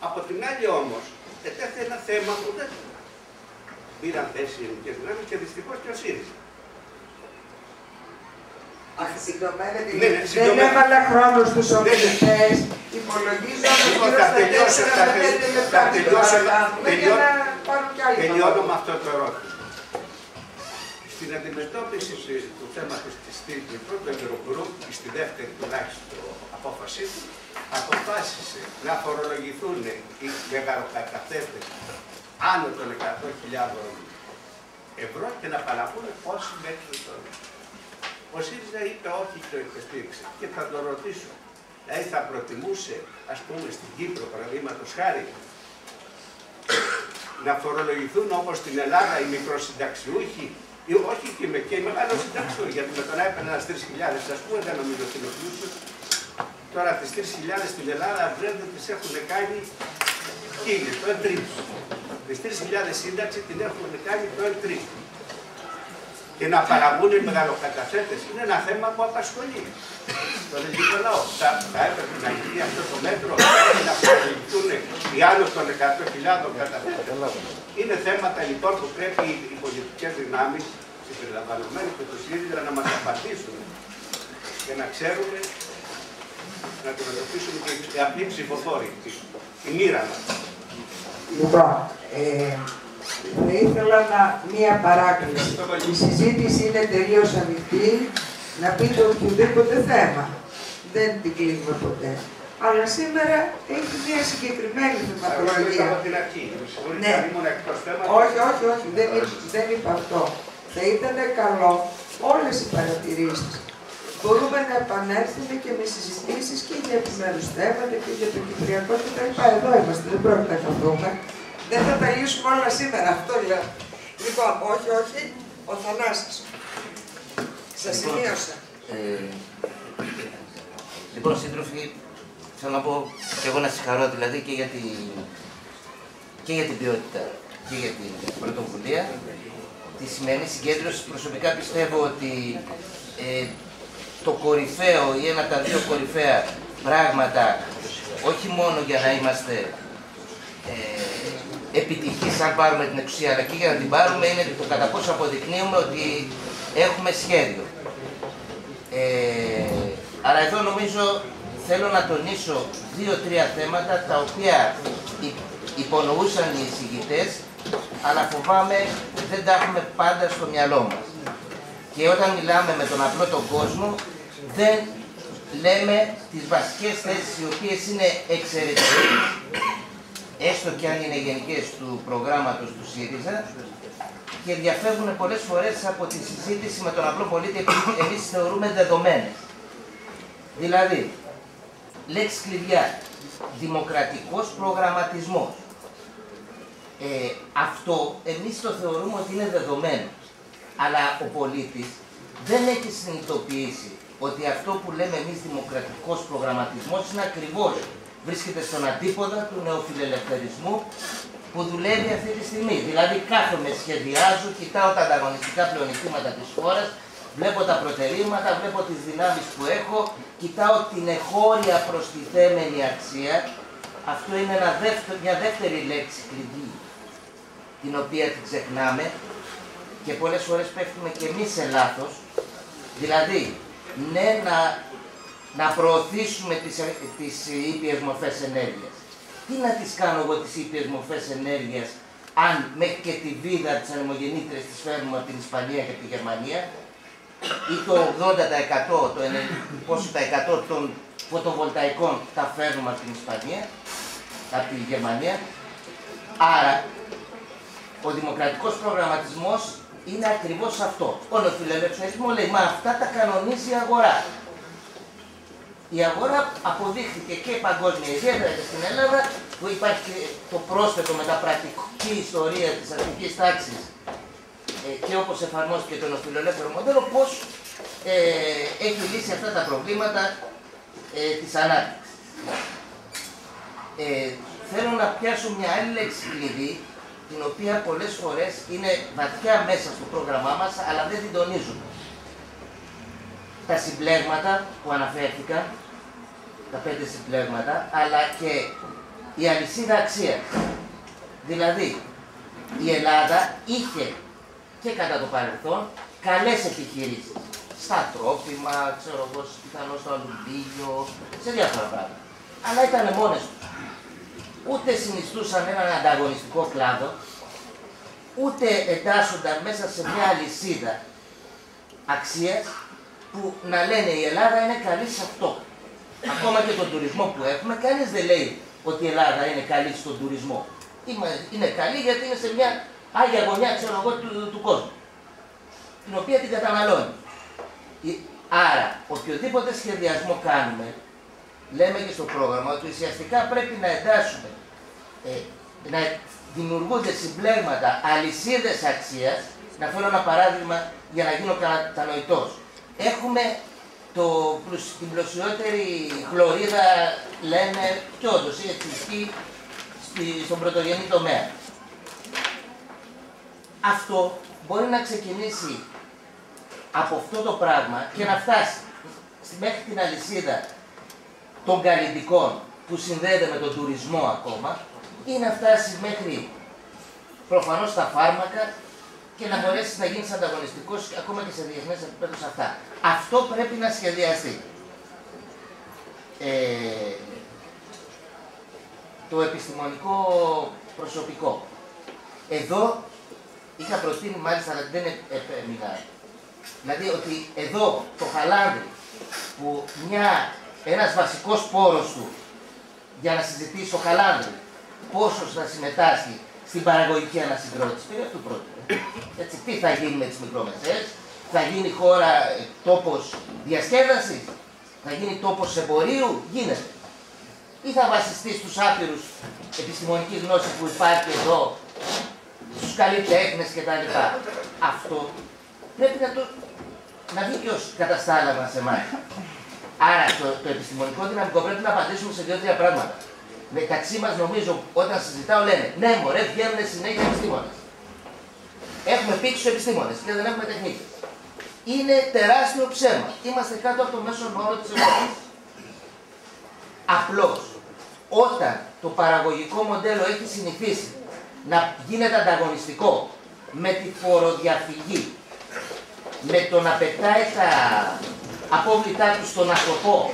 Από την άλλη όμως, ετέθη ένα θέμα που δεν πήραν θέση οι ελληνικές δυνάμεις και δυστυχώς και ο ΣΥΡΙΖΑ. Δεν έβαλα χρόνο στους ομιλητές, υπολογίζω ότι τελειώνω με αυτό το ερώτημα. Στην αντιμετώπιση του θέματος της Κύπρου, το Eurogroup, στη δεύτερη τουλάχιστον απόφασή του, αποφάσισε να φορολογηθούν οι μεγαλοκαταθέτες άνω των 100.000 ευρώ και να παραπούν όσοι μέχρι τώρα. Ο ΣΥΡΙΖΑ είπε όχι και το υποστήριξε. Και θα το ρωτήσω, δηλαδή θα προτιμούσε, ας πούμε, στην Κύπρο, παραδείγματος χάρη, να φορολογηθούν όπως στην Ελλάδα οι μικροσυνταξιούχοι, ή όχι και οι μεγαλοσυνταξιούχοι, γιατί με τον έπαιρνε ένας 3.000, ας πούμε, δεν νομίζω ότι είναι πλούσιος. Τώρα τις 3.000 στην Ελλάδα βλέπετε τις έχουν κάνει 1.000, το 1/3. Τις 3.000 σύνταξη την έχουν κάνει το 1/3. Και να παραγούν οι μεγαλοκαταθέτες είναι ένα θέμα που απασχολεί τον ελληνικό λαό. Θα έπρεπε να γίνει αυτό το μέτρο να φορολογηθούν οι άνω των 100.000 καταθέτες. Είναι θέματα λοιπόν που πρέπει οι πολιτικές δυνάμεις, συμπεριλαμβανομένοι και του ΣΥΡΙΖΑ, να μας απαντήσουν και να ξέρουμε να αντιμετωπίσουμε και οι απλοί ψηφοφόροι, η μοίρα μας. Λοιπόν, θα ήθελα μία παράκληση. Η συζήτηση είναι τελείως ανοιχτή, να πείτε οποιοδήποτε θέμα. Δεν την κλείνουμε ποτέ. Αλλά σήμερα έχει μία συγκεκριμένη θεματολογία. Ναι. Όχι, δεν είπα αυτό. Θα ήταν καλό όλες οι παρατηρήσεις. Μπορούμε να επανέλθουμε και με συζητήσεις και για επιμέρους θέματα και για το Κυπριακό κτλ. Εδώ είμαστε, δεν πρόκειται να δούμε. Δεν θα τα λύσουμε όλα σήμερα, αυτό λέω. Λοιπόν, όχι, ο Θανάσης. Σας σημείωσα. Λοιπόν, σύντροφοι, θέλω να πω και εγώ να συγχαρώ δηλαδή και για την ποιότητα και για την πρωτοβουλία. Τη σημερινή συγκέντρωση προσωπικά πιστεύω ότι το κορυφαίο ή ένα από τα δύο κορυφαία πράγματα, όχι μόνο για να είμαστε επιτυχείς αν πάρουμε την εξουσία, αλλά και για να την πάρουμε, είναι το κατά πόσο αποδεικνύουμε ότι έχουμε σχέδιο. Άρα εδώ νομίζω θέλω να τονίσω 2-3 θέματα τα οποία υπονοούσαν οι εισηγητές, αλλά φοβάμαι δεν τα έχουμε πάντα στο μυαλό μας. Και όταν μιλάμε με τον απλό τον κόσμο, δεν λέμε τις βασικές θέσεις οι οποίες είναι εξαιρετικές, έστω και αν είναι γενικές του προγράμματος του ΣΥΡΙΖΑ, και διαφεύγουν πολλές φορές από τη συζήτηση με τον απλό πολίτη, επειδή εμείς θεωρούμε δεδομένες. Δηλαδή, λέξη κλειδιά, δημοκρατικός προγραμματισμός. Αυτό εμείς το θεωρούμε ότι είναι δεδομένο. Αλλά ο πολίτης δεν έχει συνειδητοποιήσει ότι αυτό που λέμε εμείς δημοκρατικός προγραμματισμός είναι ακριβώς, βρίσκεται στον αντίποδα του νεοφιλελευθερισμού που δουλεύει αυτή τη στιγμή. Δηλαδή κάθομαι, σχεδιάζω, κοιτάω τα ανταγωνιστικά πλεονεκτήματα της χώρας, βλέπω τα προτερήματα, βλέπω τις δυνάμεις που έχω, κοιτάω την εχώρια προστιθέμενη αξία. Αυτό είναι μια δεύτερη λέξη κλειδί, την οποία την ξεχνάμε και πολλές φορές πέφτουμε και εμείς σε λάθος. Δηλαδή, ναι, να προωθήσουμε τις ήπιες μορφές ενέργειας. Τι να τις κάνω εγώ τις ήπιες μορφές ενέργειας, αν μέχρι και τη βίδα της ανεμογεννήτριας τις φέρνουμε από την Ισπανία και τη Γερμανία, ή το 80% των φωτοβολταϊκών τα φέρνουμε από την Ισπανία, από τη Γερμανία. Άρα, ο δημοκρατικός προγραμματισμός είναι ακριβώς αυτό. Ο νεοφιλελευθερισμός λέει, μα αυτά τα κανονίζει η αγορά. Η αγορά αποδείχθηκε και παγκόσμια, ιδιαίτερα και στην Ελλάδα, που υπάρχει το πρόσθετο μεταπρακτική ιστορία της αστικής τάξης και όπως εφαρμόστηκε το νεοφιλελεύθερο μοντέλο, πώς έχει λύσει αυτά τα προβλήματα της ανάπτυξης. Θέλω να πιάσω μια άλλη λέξη κλειδί, την οποία πολλές φορές είναι βαθιά μέσα στο πρόγραμμά μας, αλλά δεν την τονίζουμε. Τα συμπλέγματα που αναφέρθηκαν, τα 5 συμπλέγματα, αλλά και η αλυσίδα αξίας. Δηλαδή, η Ελλάδα είχε και κατά το παρελθόν καλές επιχειρήσεις. Στα τρόφιμα, ξέρω εγώ, πιθανώς στο αλουμίνιο, σε διάφορα πράγματα. Αλλά ήταν μόνες τους. Ούτε συνιστούσαν έναν ανταγωνιστικό κλάδο, ούτε εντάσσονταν μέσα σε μια αλυσίδα αξίας που να λένε η Ελλάδα είναι καλή σε αυτό. Ακόμα και τον τουρισμό που έχουμε, κανείς δεν λέει ότι η Ελλάδα είναι καλή στον τουρισμό. Είναι καλή γιατί είναι σε μια άγια γωνιά, ξέρω εγώ, του κόσμου, την οποία την καταναλώνει. Άρα, οποιοδήποτε σχεδιασμό κάνουμε, λέμε και στο πρόγραμμα ότι ουσιαστικά πρέπει να εντάσσουμε, να δημιουργούνται συμπλέγματα, αλυσίδες αξίας. Να φέρω ένα παράδειγμα για να γίνω κατανοητός. Έχουμε την πλουσιότερη χλωρίδα, λένε, και όντως έτσι ισχύει στον πρωτογενή τομέα. Αυτό μπορεί να ξεκινήσει από αυτό το πράγμα και να φτάσει μέχρι την αλυσίδα των καλλιτικών που συνδέεται με τον τουρισμό ακόμα, ή να φτάσει μέχρι προφανώς τα φάρμακα και να μπορέσει να γίνει ανταγωνιστικός ακόμα και σε διεθνές επίπεδο σε αυτά. Αυτό πρέπει να σχεδιαστεί. Το επιστημονικό προσωπικό. Εδώ είχα προτείνει μάλιστα, αλλά δεν επέμεινα. Δηλαδή ότι εδώ το χαλάνδρι που ένας βασικός πόρος του για να συζητήσει το χαλάνδρι πόσο θα συμμετάσχει στην παραγωγική ανασυγκρότηση, περί αυτού πρόκειται. Έτσι, τι θα γίνει με τις μικρομεσαίες, θα γίνει χώρα, τόπος διασκέδασης, θα γίνει τόπος εμπορίου, γίνεται. Ή θα βασιστεί στους άπειρους επιστημονική γνώση που υπάρχει εδώ, στους καλλιτέχνες κτλ. Αυτό πρέπει να βγει και ως καταστάλαβα σε εμάς. Άρα το επιστημονικό δυναμικό πρέπει να απαντήσουμε σε 2-3 πράγματα. Μεταξύ μας, νομίζω, όταν συζητάω, λένε ναι, μωρέ, βγαίνουν συνέχεια επιστήμονες. Έχουμε πήξει τους επιστήμονες και δεν έχουμε τεχνίτες. Είναι τεράστιο ψέμα. Είμαστε κάτω από το μέσον όρο της Ευρώπης. Απλώς, όταν το παραγωγικό μοντέλο έχει συνηθίσει να γίνεται ανταγωνιστικό με τη φοροδιαφυγή, με το να πετάει τα απόβλητά του στον ασκοπό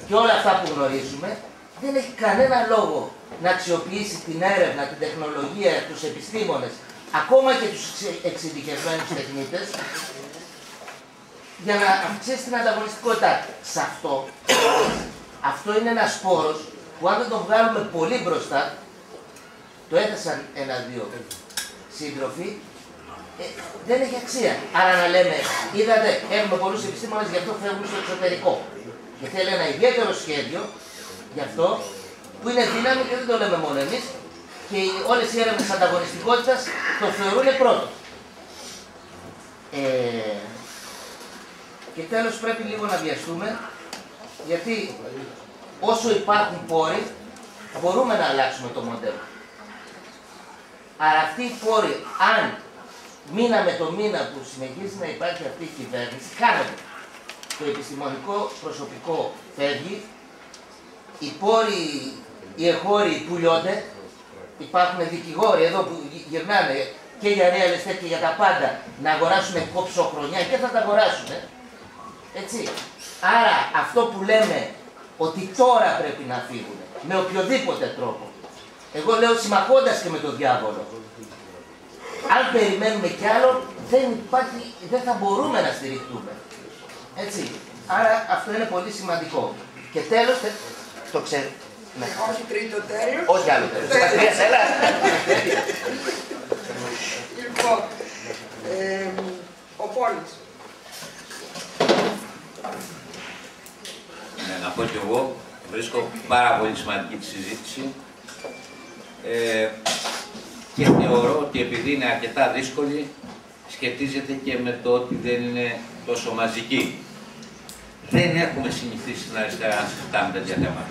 και όλα αυτά που γνωρίζουμε, δεν έχει κανένα λόγο να αξιοποιήσει την έρευνα, την τεχνολογία, τους επιστήμονες, ακόμα και τους εξειδικευμένους τεχνίτες, για να αυξήσει την ανταγωνιστικότητά. Σε αυτό είναι ένας πόρος που αν δεν τον βγάλουμε πολύ μπροστά, το έθεσαν 1-2 σύντροφοι, δεν έχει αξία. Άρα να λέμε, είδατε, έχουμε πολλούς επιστήμονες, γι' αυτό φεύγουν στο εξωτερικό. Και θέλει ένα ιδιαίτερο σχέδιο, γι' αυτό, που είναι δύναμη και δεν το λέμε μόνο εμείς, και όλες οι έρευνες ανταγωνιστικότητας το θεωρούν πρώτο. Και τέλος πρέπει λίγο να βιαστούμε, γιατί όσο υπάρχουν πόροι, μπορούμε να αλλάξουμε το μοντέλο. Άρα αυτοί οι πόροι, αν μήνα με το μήνα που συνεχίζει να υπάρχει αυτή η κυβέρνηση, χάνονται. Το επιστημονικό προσωπικό φεύγει, οι πόροι, οι εχώροι πουλιώνται, υπάρχουν δικηγόροι εδώ που γυρνάνε και για real estate και για τα πάντα να αγοράσουν κόψοχρονιά και θα τα αγοράσουν. Έτσι. Άρα αυτό που λέμε ότι τώρα πρέπει να φύγουν, με οποιοδήποτε τρόπο, εγώ λέω συμμαχώντας και με τον διάβολο, αν περιμένουμε κι άλλο, δεν θα μπορούμε να στηριχτούμε. Έτσι. Άρα αυτό είναι πολύ σημαντικό. Και τέλος, το ξέρω. Ναι. Όχι τρίτο τέλος. Όχι άλλο τέλος. Πατρίας, έλα. Λοιπόν, ο Πόλης. Ναι, να πω κι εγώ, βρίσκω πάρα πολύ σημαντική τη συζήτηση και θεωρώ ότι επειδή είναι αρκετά δύσκολη, σχετίζεται και με το ότι δεν είναι τόσο μαζική. Δεν έχουμε συνηθίσει στην αριστερά να συζητάμε τέτοια θέματα.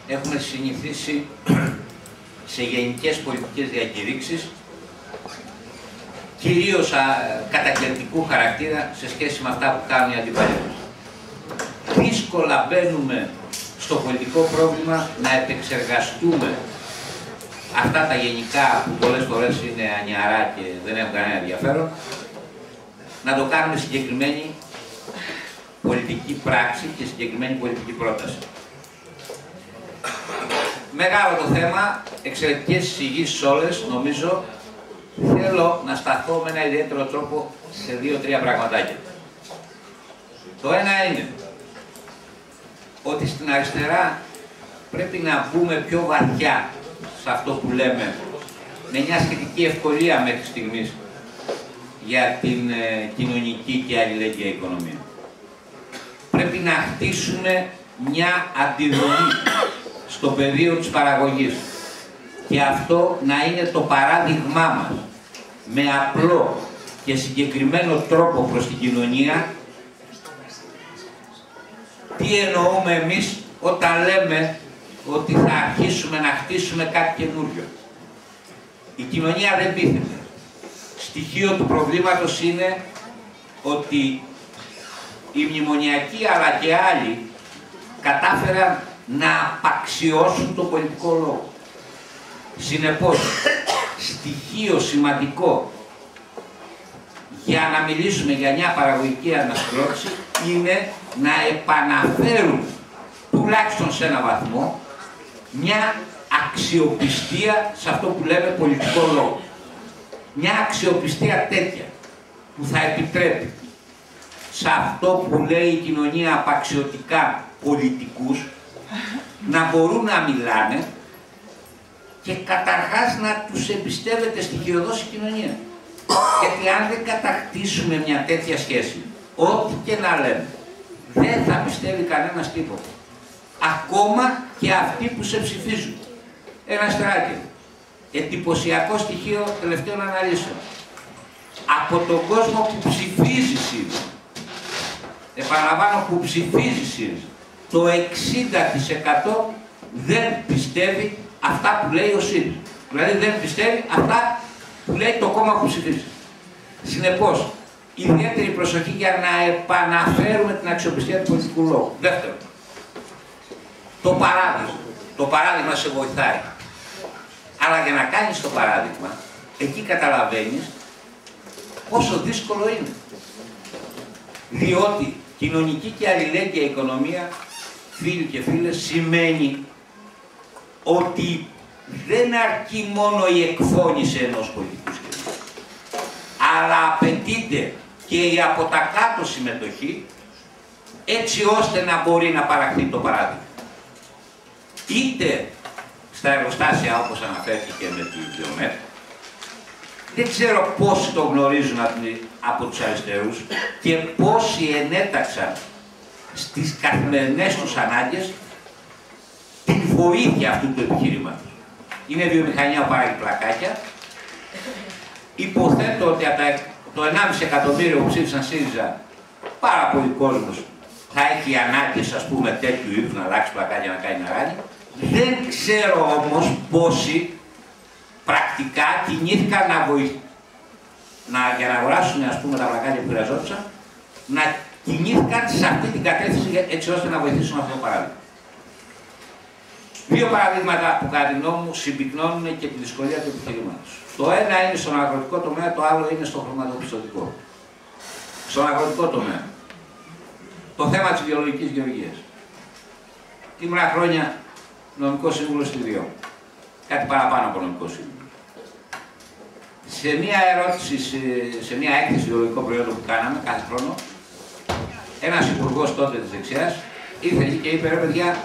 Έχουμε συνηθίσει σε γενικές πολιτικές διακηρύξεις, κυρίως κατακλητικού χαρακτήρα σε σχέση με αυτά που κάνουν οι αντιπαλές. Δύσκολα μπαίνουμε στο πολιτικό πρόβλημα να επεξεργαστούμε αυτά τα γενικά που πολλές φορές είναι ανιαρά και δεν έχουν κανένα ενδιαφέρον, να το κάνουμε συγκεκριμένη πολιτική πράξη και συγκεκριμένη πολιτική πρόταση. Μεγάλο το θέμα, εξαιρετικές εισηγήσεις όλες, νομίζω. Θέλω να σταθώ με ένα ιδιαίτερο τρόπο σε 2-3 πραγματάκια. Το ένα είναι ότι στην αριστερά πρέπει να μπούμε πιο βαθιά σε αυτό που λέμε, με μια σχετική ευκολία μέχρι στιγμής, για την κοινωνική και αλληλέγγυα οικονομία. Πρέπει να χτίσουμε μια αντιδρομή στο πεδίο της παραγωγής και αυτό να είναι το παράδειγμά μας, με απλό και συγκεκριμένο τρόπο προς την κοινωνία, τι εννοούμε εμείς όταν λέμε ότι θα αρχίσουμε να χτίσουμε κάτι καινούριο. Η κοινωνία δεν πείθεται. Στοιχείο του προβλήματος είναι ότι οι μνημονιακοί αλλά και άλλοι κατάφεραν να απαξιώσουν το πολιτικό λόγο. Συνεπώς, στοιχείο σημαντικό για να μιλήσουμε για μια παραγωγική ανασυγκρότηση είναι να επαναφέρουν τουλάχιστον σε έναν βαθμό μια αξιοπιστία σε αυτό που λέμε πολιτικό λόγο. Μια αξιοπιστία τέτοια που θα επιτρέπει σε αυτό που λέει η κοινωνία απαξιωτικά πολιτικούς να μπορούν να μιλάνε και καταρχάς να τους εμπιστεύεται στοιχειωδώς η κοινωνία. Γιατί αν δεν κατακτήσουμε μια τέτοια σχέση, ό,τι και να λέμε, δεν θα πιστεύει κανένας τίποτα. Ακόμα και αυτοί που σε ψηφίζουν. Ένα στεράκι. Εντυπωσιακό στοιχείο τελευταίων αναλύσεων. Από τον κόσμο που ψηφίζει ΣΥΡΙΖΑ, επαναλαμβάνω που ψηφίζει ΣΥΡΙΖΑ, το 60% δεν πιστεύει αυτά που λέει ο ΣΥΡΙΖΑ. Δηλαδή δεν πιστεύει αυτά που λέει το κόμμα που ψηφίζει. Συνεπώς, ιδιαίτερη προσοχή για να επαναφέρουμε την αξιοπιστία του πολιτικού λόγου. Δεύτερον, το παράδειγμα σε βοηθάει. Αλλά για να κάνεις το παράδειγμα, εκεί καταλαβαίνεις πόσο δύσκολο είναι. Διότι κοινωνική και αλληλέγγυα οικονομία, φίλοι και φίλες, σημαίνει ότι δεν αρκεί μόνο η εκφώνηση ενός πολιτικού σχεδίου, αλλά απαιτείται και η από τα κάτω συμμετοχή, έτσι ώστε να μπορεί να παραχθεί το παράδειγμα. Είτε στα εργοστάσια όπως αναφέρθηκε με τη Βιομέτ, δεν ξέρω πόσοι το γνωρίζουν από τους αριστερούς και πόσοι ενέταξαν στις καθημερινές τους ανάγκες τη βοήθεια αυτού του επιχειρήματος. Είναι βιομηχανία που παράγει πλακάκια. Υποθέτω ότι από το 1,5 εκατομμύριο που ψήφισαν ΣΥΡΙΖΑ, πάρα πολλοί κόσμος θα έχει ανάγκες, ας πούμε, τέτοιου είδους να αλλάξει πλακάκια, να κάνει να ράνει. Δεν ξέρω όμως πόσοι πρακτικά κινήθηκαν για να αγοράσουν, ας πούμε, τα πλακάκια που χρειαζόντουσαν, να κινήθηκαν σε αυτή την κατεύθυνση έτσι ώστε να βοηθήσουν αυτό το παράδειγμα. Δύο παραδείγματα που κατά τη γνώμη μου συμπυκνώνουν και τη δυσκολία του επιχειρήματος. Το ένα είναι στον αγροτικό τομέα, το άλλο είναι στο χρηματοπιστωτικό. Στον αγροτικό τομέα, το θέμα της βιολογικής γεωργίας. Ήμουν χρόνια νομικός σύμβουλος στη ΔΙΟ. Κάτι παραπάνω από νομικό σύμβουλο. Σε μία ερώτηση, σε μία έκθεση βιολογικών προϊόντων που κάναμε κάθε χρόνο, ένας υπουργός τότε της δεξιάς ήρθε και είπε: ρε παιδιά,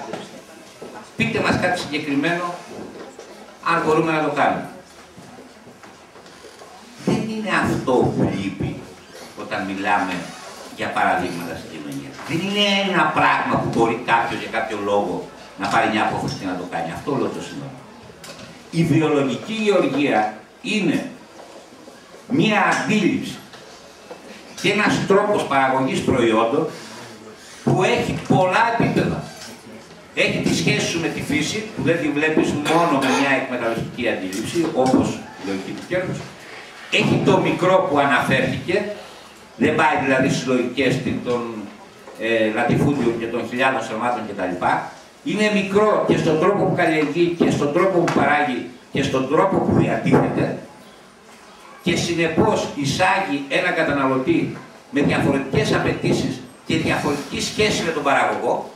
πείτε μας κάτι συγκεκριμένο, αν μπορούμε να το κάνουμε. Δεν είναι αυτό που λείπει όταν μιλάμε για παραδείγματα στην κοινωνία. Δεν είναι ένα πράγμα που μπορεί κάποιος για κάποιο λόγο να πάρει μια απόφαση και να το κάνει. Αυτό όλο το σημαίνει. Η βιολογική γεωργία είναι μια αντίληψη και ένας τρόπος παραγωγής προϊόντων που έχει πολλά επίπεδα. Έχει τη σχέση σου με τη φύση, που δεν τη βλέπεις μόνο με μια εκμεταλλευτική αντίληψη, όπως η λογική του κέρδους. Έχει το μικρό που αναφέρθηκε, δεν πάει δηλαδή στις λογικές των λατιφούντιων και των χιλιάδων στρωμάτων κτλ. Είναι μικρό και στον τρόπο που καλλιεργεί και στον τρόπο που παράγει και στον τρόπο που διατίθεται και συνεπώς εισάγει έναν καταναλωτή με διαφορετικές απαιτήσεις και διαφορετική σχέση με τον παραγωγό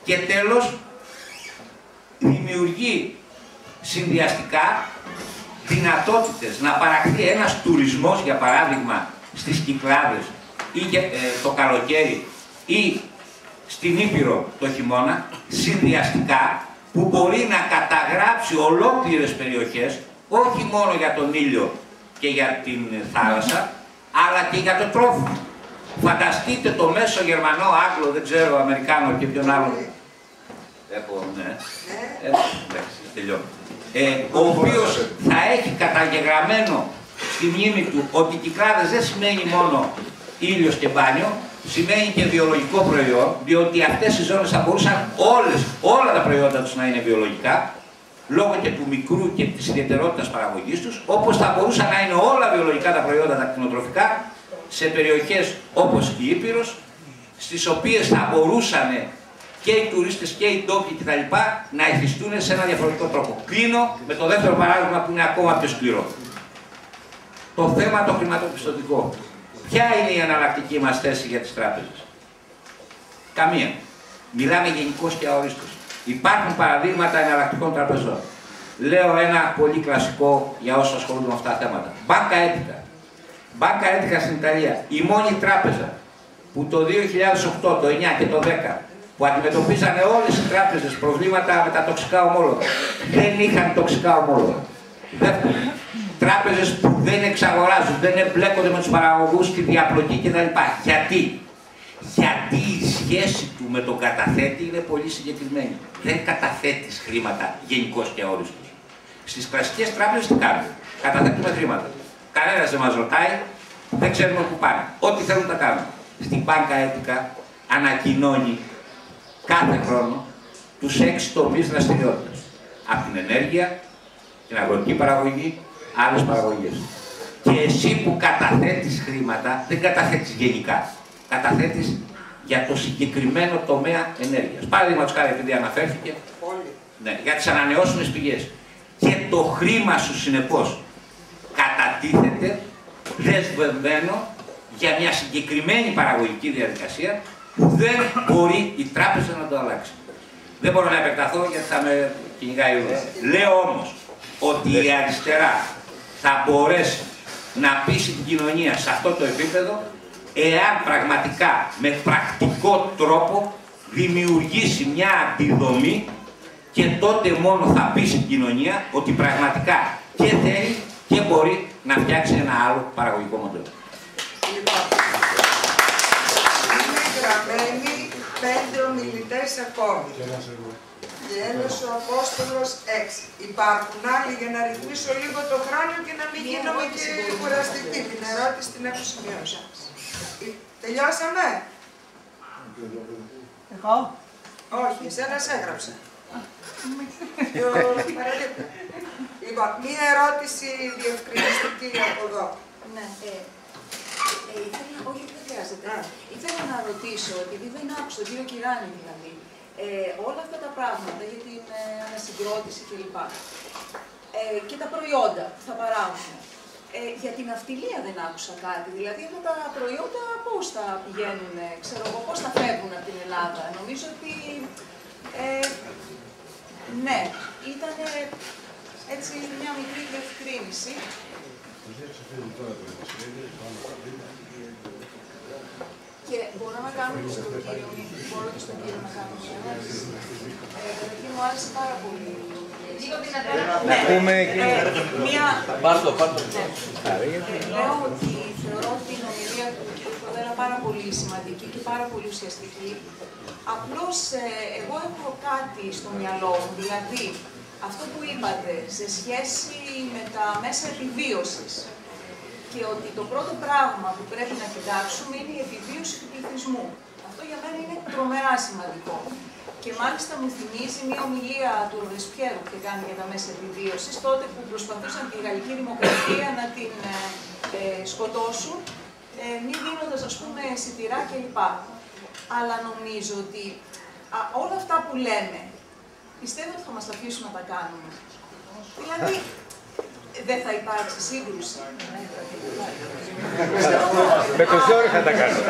και τέλος δημιουργεί συνδυαστικά δυνατότητες να παραχθεί ένας τουρισμός, για παράδειγμα στις Κυκλάδες ή το καλοκαίρι ή στην Ήπειρο το χειμώνα, συνδυαστικά, που μπορεί να καταγράψει ολόκληρες περιοχές, όχι μόνο για τον ήλιο και για την θάλασσα, αλλά και για το τρόφιμο. Φανταστείτε το μέσο Γερμανό, Άγγλο, δεν ξέρω, Αμερικάνο και ποιον άλλο. Ναι. Εντάξει, τελειώνω. ο οποίος θα έχει καταγεγραμμένο στη μνήμη του ότι Κυκλάδες δεν σημαίνει μόνο ήλιος και μπάνιο, σημαίνει και βιολογικό προϊόν, διότι αυτές οι ζώνες θα μπορούσαν όλα τα προϊόντα τους να είναι βιολογικά, λόγω και του μικρού και της ιδιαιτερότητας παραγωγής τους, όπως θα μπορούσαν να είναι όλα βιολογικά τα προϊόντα τα κτηνοτροφικά σε περιοχές όπως η Ήπειρος, στις οποίες θα μπορούσαν και οι τουρίστες και οι ντόπιοι κτλ. Να εθιστούν σε ένα διαφορετικό τρόπο. Κλείνω με το δεύτερο παράδειγμα που είναι ακόμα πιο σκληρό. Το θέμα το χρηματοπιστωτικό. Ποια είναι η εναλλακτική μας θέση για τις τράπεζες? Καμία. Μιλάμε γενικώς και αορίστως. Υπάρχουν παραδείγματα εναλλακτικών τραπεζών. Λέω ένα πολύ κλασικό για όσους ασχολούνται με αυτά τα θέματα. Banca Etica. Banca Etica στην Ιταλία. Η μόνη τράπεζα που το 2008, το 9 και το 10 που αντιμετωπίζανε όλες οι τράπεζες προβλήματα με τα τοξικά ομόλογα, δεν είχαν τοξικά ομόλογα. Δεύτερον, τράπεζες που δεν εξαγοράζουν, δεν εμπλέκονται με τους παραγωγούς στη διαπλοκή κτλ. Γιατί? Γιατί η σχέση του με τον καταθέτη είναι πολύ συγκεκριμένη. Δεν καταθέτεις χρήματα γενικώς και αόριστος. Στις κλασικές τράπεζες τι κάνουν? Καταθέτουμε χρήματα. Κανένας δεν μας ρωτάει, δεν ξέρουμε πού πάνε. Ό,τι θέλουν τα κάνουν. Στην Banca Etica ανακοινώνει κάθε χρόνο τους 6 τομείς δραστηριότητας. Από την ενέργεια, την αγροτική παραγωγή, άλλες παραγωγές. Και εσύ που καταθέτεις χρήματα, δεν καταθέτεις γενικά. Καταθέτεις για το συγκεκριμένο τομέα ενέργειας. Παραδείγματος χάρη, επειδή αναφέρθηκε, ναι, για τις ανανεώσιμες πηγές. Και το χρήμα σου, συνεπώς, κατατίθεται δεσμευμένο για μια συγκεκριμένη παραγωγική διαδικασία που δεν μπορεί η τράπεζα να το αλλάξει. Δεν μπορώ να επεκταθώ γιατί θα με κυνηγάει η ώρα. Λέω όμως ότι η αριστερά θα μπορέσει να πείσει την κοινωνία σε αυτό το επίπεδο εάν πραγματικά με πρακτικό τρόπο δημιουργήσει μια αντιδομή και τότε μόνο θα πείσει την κοινωνία ότι πραγματικά και θέλει και μπορεί να φτιάξει ένα άλλο παραγωγικό μοντέλο. Λοιπόν, είναι γραμμένοι 5 ομιλητές ακόμη. Και ένας ο Απόστολος 6. Υπάρχουν άλλοι για να ρυθμίσω λίγο το χρόνο και να μην γίνομαι και κουραστική. Την ερώτηση την έχω σημειώσει. Τελειώσαμε? Εγώ? Όχι, εσένα σε έγραψα. Λοιπόν, μία ερώτηση διευκρινιστική από εδώ. Ναι, όχι, δεν χρειάζεται. Ήθελα να ρωτήσω, επειδή δεν άκουσα, τον κύριο Κυράνη δηλαδή, όλα αυτά τα πράγματα για την ανασυγκρότηση κλπ. Και τα προϊόντα που θα παράγουν. Για την ναυτιλία δεν άκουσα κάτι. Δηλαδή αυτά τα προϊόντα πώς θα πηγαίνουν, ξέρω εγώ, πώς θα φεύγουν από την Ελλάδα. Νομίζω ότι ναι, ήταν έτσι μια μικρή διευκρίνηση. Και μπορώ να κάνω και στον κύριο, μπορώ και στον κύριο να κάνω μια ερώτηση. Καταρχήν μου άρεσε πάρα πολύ. Να πούμε Πάρτο. Λέω ότι θεωρώ την ομιλία του κ. Προδέρα πάρα πολύ σημαντική και πάρα πολύ ουσιαστική. Απλώς εγώ έχω κάτι στο μυαλό μου, δηλαδή αυτό που είπατε σε σχέση με τα μέσα επιβίωσης και ότι το πρώτο πράγμα που πρέπει να κοιτάξουμε είναι η επιβίωση του πληθυσμού. Αυτό για μένα είναι τρομερά σημαντικό. Και μάλιστα μου θυμίζει μια ομιλία του Ροδεσπιέρου που κάνει για τα μέσα επιβίωσης, τότε που προσπαθούσαν τη Γαλλική Δημοκρατία να την σκοτώσουν, μη δίνοντας, ας πούμε, σιτηρά κλπ. Αλλά νομίζω ότι όλα αυτά που λέμε, πιστεύω ότι θα μας αφήσουν να τα κάνουμε. Δηλαδή, δεν θα υπάρξει σύγκρουση. με το ζόρι θα τα κάνουμε.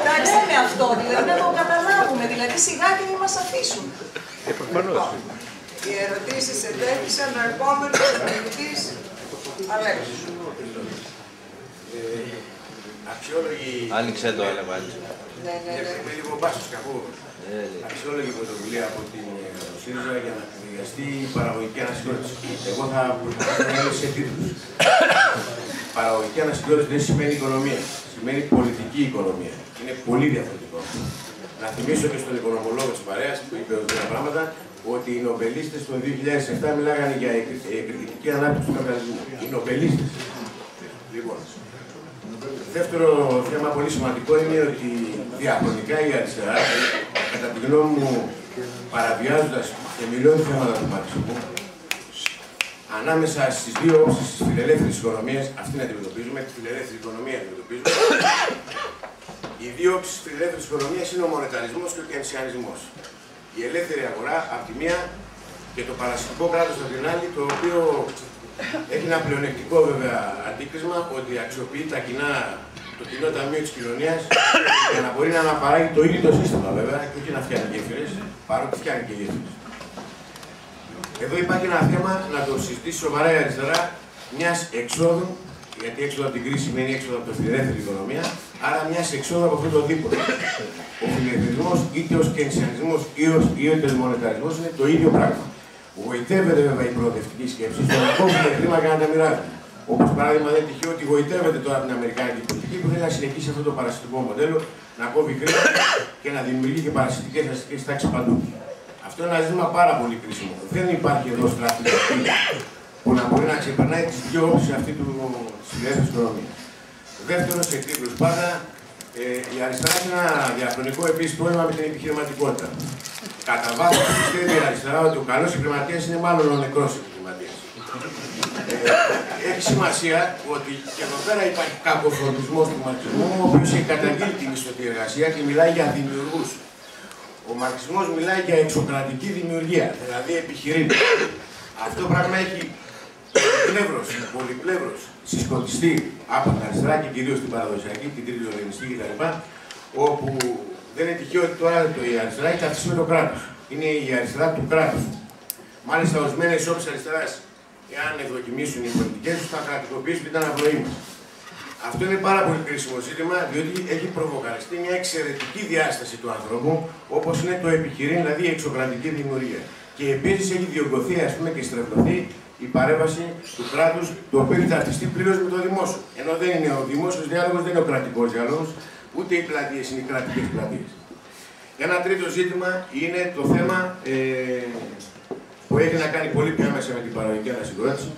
Εντάξει, με αυτό, δηλαδή να το καταλάβουμε, δηλαδή σιγά και μην μας αφήσουν. Οι ερωτήσεις εντέθησαν, ο επόμενος ομιλητής, Αλέξης. Αξιόλογη... Άνοιξε το, έλα πάλι. Ναι. Λίγο μπάσος καπού. Αξιόλογη πρωτοβουλία από την ΣΥΡΙΖΑ για να χρειαστεί παραγωγική ανασυγκρότηση. Εγώ θα προσπαθήσω να λέω σε τίτλους. Παραγωγική ανασυγκρότηση δεν σημαίνει οικονομία. Σημαίνει πολιτική οικονομία. Είναι πολύ διαφορετικό. Να θυμίσω και στον οικονομολόγο της παρέας που είπε ορισμένα πράγματα ότι οι νομπελίστες το 2007 μιλάγανε για εκρηκτική ανάπτυξη του καπιταλισμού. Οι νομπελίστες. Λοιπόν, δεύτερο θέμα πολύ σημαντικό είναι ότι διαχρονικά η αριστερά, κατά τη γνώμη μου, παραβιάζοντας θεμελιώδη θέματα του μαρξισμού, ανάμεσα στις δύο όψεις της φιλελεύθερης οικονομίας, αυτήν αντιμετωπίζουμε, τη φιλελεύθερη οικονομία αντιμετωπίζουμε. Οι δύο όψεις της φιλελεύθερης οικονομίας είναι ο μονεταρισμός και ο κενσιανισμός. Η ελεύθερη αγορά από τη μία και το παρασιτικό κράτος από την άλλη, το οποίο έχει ένα πλεονεκτικό βέβαια αντίκρισμα ότι αξιοποιεί το κοινό ταμείο της κοινωνίας για να μπορεί να αναπαράγει το ίδιο το σύστημα βέβαια και όχι να φτιάχνει γέφυρες, παρότι φτιάχνει και γέφυρες. Εδώ υπάρχει ένα θέμα να το συζητήσει σοβαρά η αριστερά μιας εξόδου, γιατί έξοδο από την κρίση σημαίνει έξοδο από τη φιλελεύθερη οικονομία, άρα μιας εξόδου από αυτό το δίπολο. Ο φιλελευθερισμός, είτε ως κενσιανισμός είτε ως μονεταρισμός, είναι το ίδιο πράγμα. Γοητεύεται βέβαια η προοδευτική σκέψη στο να κόβει χρήμα για να τα μοιράζει. Όπως παράδειγμα δεν είναι τυχαίο ότι γοητεύεται τώρα την Αμερικάνικη πολιτική που θέλει να συνεχίσει αυτό το παρασιτικό μοντέλο, να κόβει χρήμα και να δημιουργεί και παρασιτικές αστικές τάξεις παντού. Αυτό είναι ένα ζήτημα πάρα πολύ κρίσιμο. Δεν υπάρχει εδώ στρατηγική που να μπορεί να ξεπερνάει τις δύο όψεις αυτή της φιλελεύθερης οικονομίας. Δεύτερο, σε τίτλους πάντα, η αριστερά έχει ένα διαχρονικό επίσης πρόβλημα με την επιχειρηματικότητα. Κατά βάθος πιστεύει η αριστερά ότι ο καλός επιχειρηματίας είναι μάλλον ο νεκρός επιχειρηματίας. Έχει σημασία ότι και εδώ πέρα υπάρχει κακοφορμισμός του μαρξισμού, ο οποίος έχει καταγγείλει τη μισθωτή εργασία και μιλάει για δημιουργούς. Ο μαρξισμός μιλάει για εξωκρατική δημιουργία, δηλαδή επιχειρήμα. Αυτό πράγμα έχει πολυπλεύρος συσκοτιστεί από την αριστερά και κυρίως την παραδοσιακή, την τριτοελληνιστική κτλ. Όπου δεν είναι τυχαίο ότι τώρα η αριστερά έχει ταυτιστεί με το κράτος. Είναι η αριστερά του κράτους. Μάλιστα, ορισμένες όψεις αριστεράς, εάν ευδοκιμήσουν οι πολιτικές τους, θα κρατικοποιήσουν την αναπνοή μας. Αυτό είναι πάρα πολύ κρίσιμο ζήτημα, διότι έχει προβοκαριστεί μια εξαιρετική διάσταση του ανθρώπου, όπως είναι το επιχειρήν, δηλαδή η εξωκρατική δημιουργία. Και επίσης έχει διωγγωθεί, ας πούμε, και στρεβλωθεί η παρέμβαση του κράτους, το οποίο έχει ταυτιστεί πλήρως με το δημόσιο. Ενώ δεν είναι ο δημόσιος διάλογος, δεν είναι ο κρατικός διάλογος, ούτε οι πλατείες είναι οι κρατικές πλατείες. Ένα τρίτο ζήτημα είναι το θέμα που έχει να κάνει πολύ πιο άμεσα με την παραγωγική ανασυγκρότηση.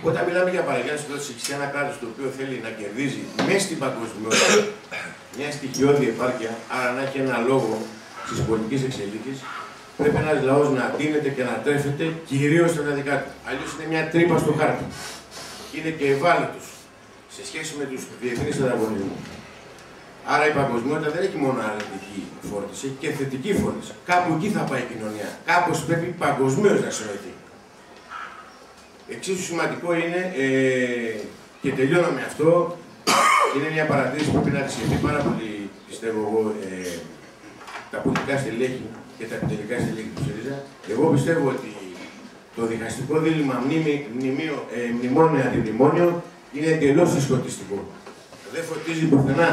Όταν μιλάμε για παραγωγική ανασυγκρότηση σε ένα κράτος το οποίο θέλει να κερδίζει μέσα στην παγκοσμιότητα μια στοιχειώδη επάρκεια, άρα να έχει ένα λόγο στις πολιτικές εξελίξεις, πρέπει ένας λαός να ντύνεται και να τρέφεται κυρίως στα δικά του. Αλλιώς είναι μια τρύπα στο χάρτη. Είναι και ευάλωτος σε σχέση με τους διεθνείς ανταγωνισμούς. Άρα η παγκοσμιότητα δεν έχει μόνο αρνητική φόρτιση, έχει και θετική φόρτιση. Κάπου εκεί θα πάει η κοινωνία. Κάπως πρέπει παγκοσμίως να συνοηθεί. Εξίσου σημαντικό είναι, και τελειώνω με αυτό, είναι μια παρατήρηση που πρέπει να τη σκεφτεί πάρα πολύ, πιστεύω εγώ, τα πολιτικά στελέχη και τα επιτελικά στελέχη του ΣΥΡΙΖΑ. Εγώ πιστεύω ότι το διχαστικό δίλημμα μνημόνιο-αντιμνημόνιο είναι εντελώς συσκοτιστικό. Δεν φωτίζει πουθενά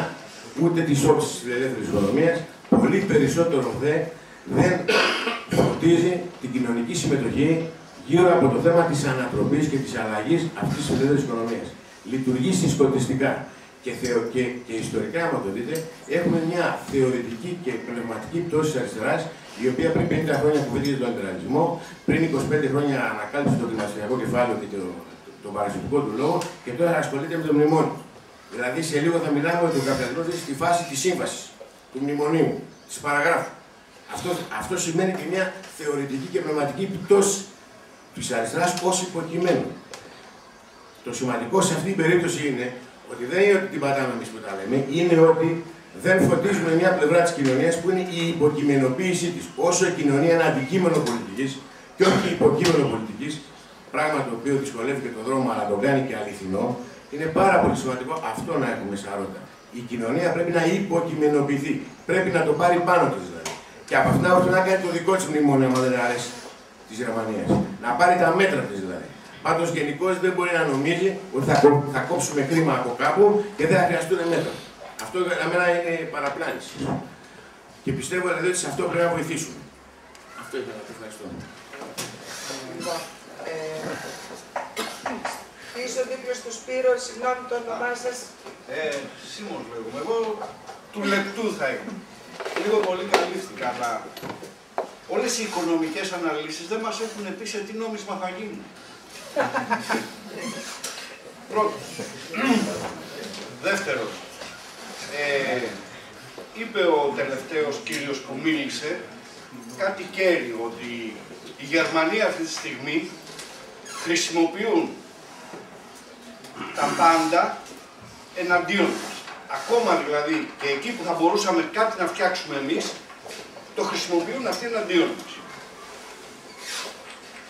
ούτε τις όψεις της φιλελεύθερης οικονομίας, πολύ περισσότερο δεν φωτίζει την κοινωνική συμμετοχή γύρω από το θέμα της ανατροπής και της αλλαγής αυτής της φιλελεύθερης οικονομίας. Λειτουργεί συσκοτιστικά. Και ιστορικά, άμα το δείτε, έχουμε μια θεωρητική και πνευματική πτώση της αριστεράς, η οποία πριν 50 χρόνια κουβέντιζε τον αντιρραλισμό, πριν 25 χρόνια ανακάλυψε το κλιματιστικό κεφάλαιο και τον παρασιτικό του λόγο, και τώρα ασχολείται με το μνημόνιο. Δηλαδή, σε λίγο θα μιλάμε ότι ο καπιταλισμός είναι στη φάση της σύμβασης, του μνημονίου, της παραγράφου. Αυτό σημαίνει και μια θεωρητική και πνευματική πτώση της αριστεράς ως υποκειμένου. Το σημαντικό σε αυτή την περίπτωση είναι ότι δεν είναι ότι την πατάμε εμείς που τα λέμε, είναι ότι δεν φωτίζουμε μια πλευρά της κοινωνίας που είναι η υποκειμενοποίησή της. Όσο η κοινωνία είναι αντικείμενο πολιτικής και όχι υποκείμενο πολιτικής, πράγμα το οποίο δυσκολεύει και τον δρόμο αλλά τον κάνει και αληθινό, είναι πάρα πολύ σημαντικό αυτό να έχουμε σαρώτα. Η κοινωνία πρέπει να υποκειμενοποιηθεί. Πρέπει να το πάρει πάνω της δηλαδή. Και από αυτά ώστε να κάνει το δικό της μνημόνιο, αν δεν αρέσει της Γερμανίας. Να πάρει τα μέτρα της δηλαδή. Πάντως γενικώς δεν μπορεί να νομίζει ότι θα κόψουμε χρήμα από κάπου και δεν θα χρειαστούν μέτρα. Αυτό για μένα είναι παραπλάνηση. Και πιστεύω δηλαδή ότι σε αυτό πρέπει να βοηθήσουμε. Αυτό ήθελα να πω. Ευχαριστώ. Λοιπόν, πίσω δίπλα στο Σπύρο, συγγνώμη το όνομά σας. Σίμων λέγομαι. Εγώ του λεπτού θα είμαι. Λίγο πολύ καλύφθηκα, αλλά όλες οι οικονομικές αναλύσεις δεν μας έχουν πει σε τι νόμισμα θα γίνουν. Πρώτον. Δεύτερον, είπε ο τελευταίος κύριος που μίλησε κάτι κέριο, ότι οι Γερμανοί αυτή τη στιγμή χρησιμοποιούν τα πάντα εναντίον μας. Ακόμα δηλαδή και εκεί που θα μπορούσαμε κάτι να φτιάξουμε εμείς, το χρησιμοποιούν αυτοί εναντίον μας.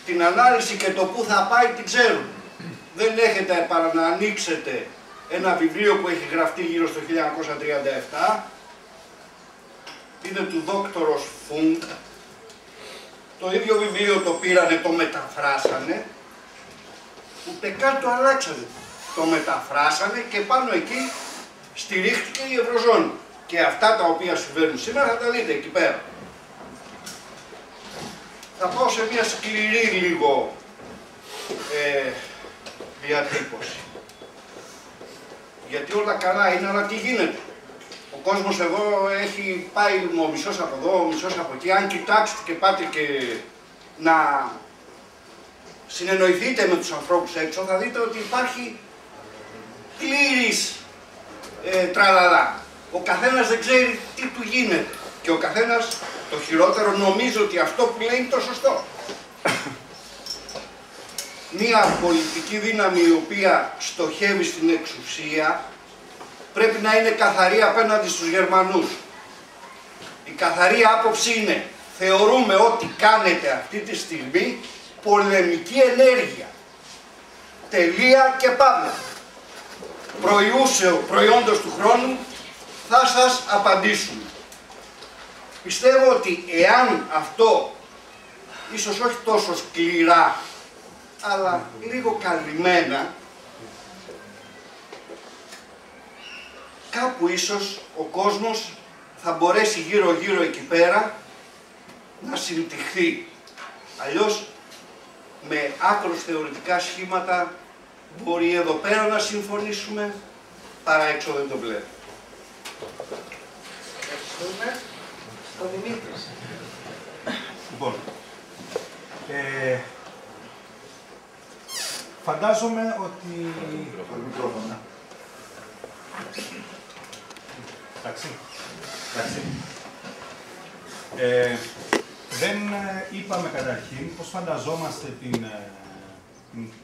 Την ανάλυση και το που θα πάει την ξέρουν. Δεν έχετε παρά να ανοίξετε ένα βιβλίο που έχει γραφτεί γύρω στο 1937. Είναι του δόκτωρος Φουντ. Το ίδιο βιβλίο το πήρανε, το μεταφράσανε. Ούτε καν το αλλάξανε. Το μεταφράσανε και πάνω εκεί στηρίχθηκε η Ευρωζώνη. Και αυτά τα οποία συμβαίνουν σήμερα θα τα δείτε εκεί πέρα. Θα πάω σε μια σκληρή λίγο διατύπωση. Γιατί όλα καλά είναι, αλλά τι γίνεται. Ο κόσμος εδώ έχει πάει ο μισός από εδώ, ο μισός από εκεί. Αν κοιτάξετε και πάτε και να συνεννοηθείτε με τους ανθρώπους έξω, θα δείτε ότι υπάρχει πλήρης τραλαλά. Ο καθένας δεν ξέρει τι του γίνεται. Και ο καθένας, το χειρότερο, νομίζω ότι αυτό που λέει είναι το σωστό. Μία πολιτική δύναμη η οποία στοχεύει στην εξουσία πρέπει να είναι καθαρή απέναντι στους Γερμανούς. Η καθαρή άποψη είναι, θεωρούμε ότι κάνετε αυτή τη στιγμή πολεμική ενέργεια. Τελεία και παύλα. Προϊόντος του χρόνου θα σας απαντήσουμε. Πιστεύω ότι εάν αυτό, ίσως όχι τόσο σκληρά, αλλά λίγο καλυμμένα, κάπου ίσως ο κόσμος θα μπορέσει γύρω-γύρω εκεί πέρα να συντυχθεί. Αλλιώς με άκρως θεωρητικά σχήματα μπορεί εδώ πέρα να συμφωνήσουμε, παρά έξω δεν το βλέπω. Ευχαριστούμε. Ο Δημήτρης. Λοιπόν, φαντάζομαι ότι... Εντάξει. Δεν είπαμε καταρχήν πώς φανταζόμαστε την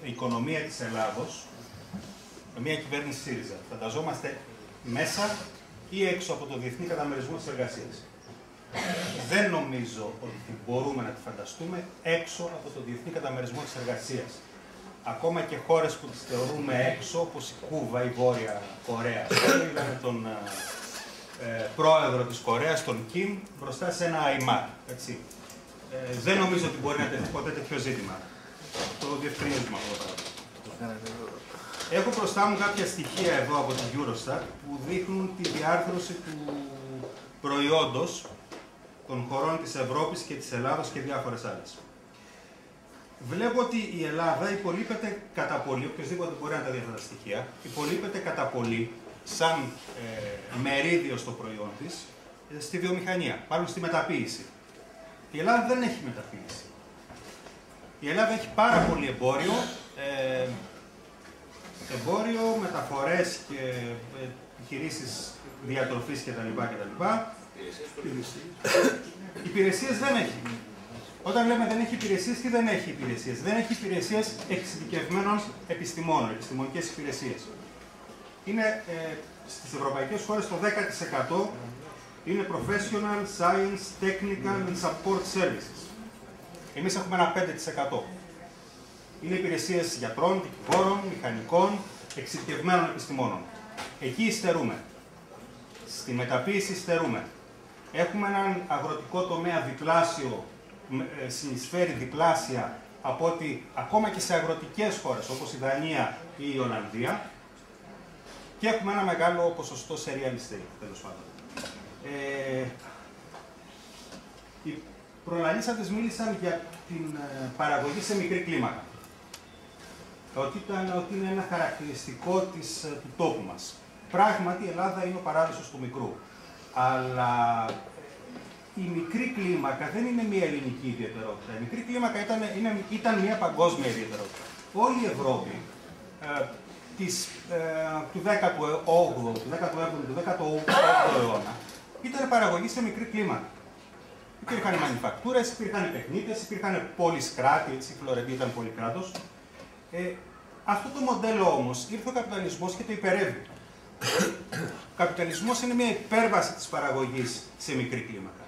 οικονομία της Ελλάδος με μια κυβέρνηση ΣΥΡΙΖΑ. Φανταζόμαστε μέσα ή έξω από το διεθνή καταμερισμό της εργασίας. Δεν νομίζω ότι μπορούμε να τη φανταστούμε έξω από το διεθνή καταμερισμό της εργασίας. Ακόμα και χώρες που τις θεωρούμε έξω, όπως η Κούβα, η Βόρεια Κορέα. Είδαμε τον πρόεδρο της Κορέας, τον Κιμ, μπροστά σε ένα iMac. Δεν νομίζω ότι μπορεί να τεθεί ποτέ τέτοιο ζήτημα. Το διευκρινίζουμε αυτό το πράγμα. Έχω μπροστά μου κάποια στοιχεία εδώ από την Eurostat που δείχνουν τη διάρθρωση του προϊόντος των χωρών της Ευρώπης και της Ελλάδος και διάφορες άλλες. Βλέπω ότι η Ελλάδα υπολείπεται κατά πολύ, οποιοδήποτε μπορεί να τα δει αυτά τα στοιχεία, υπολείπεται κατά πολύ σαν μερίδιο στο προϊόν της στη βιομηχανία, μάλλον στη μεταποίηση. Η Ελλάδα δεν έχει μεταποίηση. Η Ελλάδα έχει πάρα πολύ εμπόριο, μεταφορές και επιχειρήσεις διατροφής κτλ. Υπηρεσίες δεν έχει. Όταν λέμε δεν έχει υπηρεσίες, τι δεν έχει υπηρεσίες? Δεν έχει υπηρεσίες εξειδικευμένων επιστημόνων, επιστημονικές υπηρεσίες. Είναι στις ευρωπαϊκές χώρες το 10% είναι professional, science, technical and support services. Εμείς έχουμε ένα 5%. Είναι υπηρεσίες γιατρών, δικηγόρων, μηχανικών, εξειδικευμένων επιστημόνων. Εκεί υστερούμε. Στη μεταποίηση υστερούμε. Έχουμε έναν αγροτικό τομέα διπλάσιο, συνεισφέρει διπλάσια από ότι ακόμα και σε αγροτικές χώρες όπως η Δανία ή η Ολλανδία, και έχουμε ένα μεγάλο ποσοστό σε real estate, τέλος πάντων. Οι προλαλήσαντες μίλησαν για την παραγωγή σε μικρή κλίμακα. Ότι είναι ένα χαρακτηριστικό του τόπου μας. Πράγματι, η Ελλάδα είναι ο παράδεισος του μικρού. Αλλά η μικρή κλίμακα δεν είναι μια ελληνική ιδιαιτερότητα. Η μικρή κλίμακα ήταν μια παγκόσμια ιδιαιτερότητα. Όλη η Ευρώπη του 18ου, του 17ου, του 18ου αιώνα ήταν παραγωγή σε μικρή κλίμακα. Υπήρχαν μανιφακτούρες, υπήρχαν τεχνίτες, υπήρχαν πόλεις κράτη, έτσι, η Φλωρεντία ήταν πολύ κράτος. Αυτό το μοντέλο όμως ήρθε ο καπιταλισμός και το υπερεύει. Ο καπιταλισμός είναι μια υπέρβαση της παραγωγής σε μικρή κλίμακα.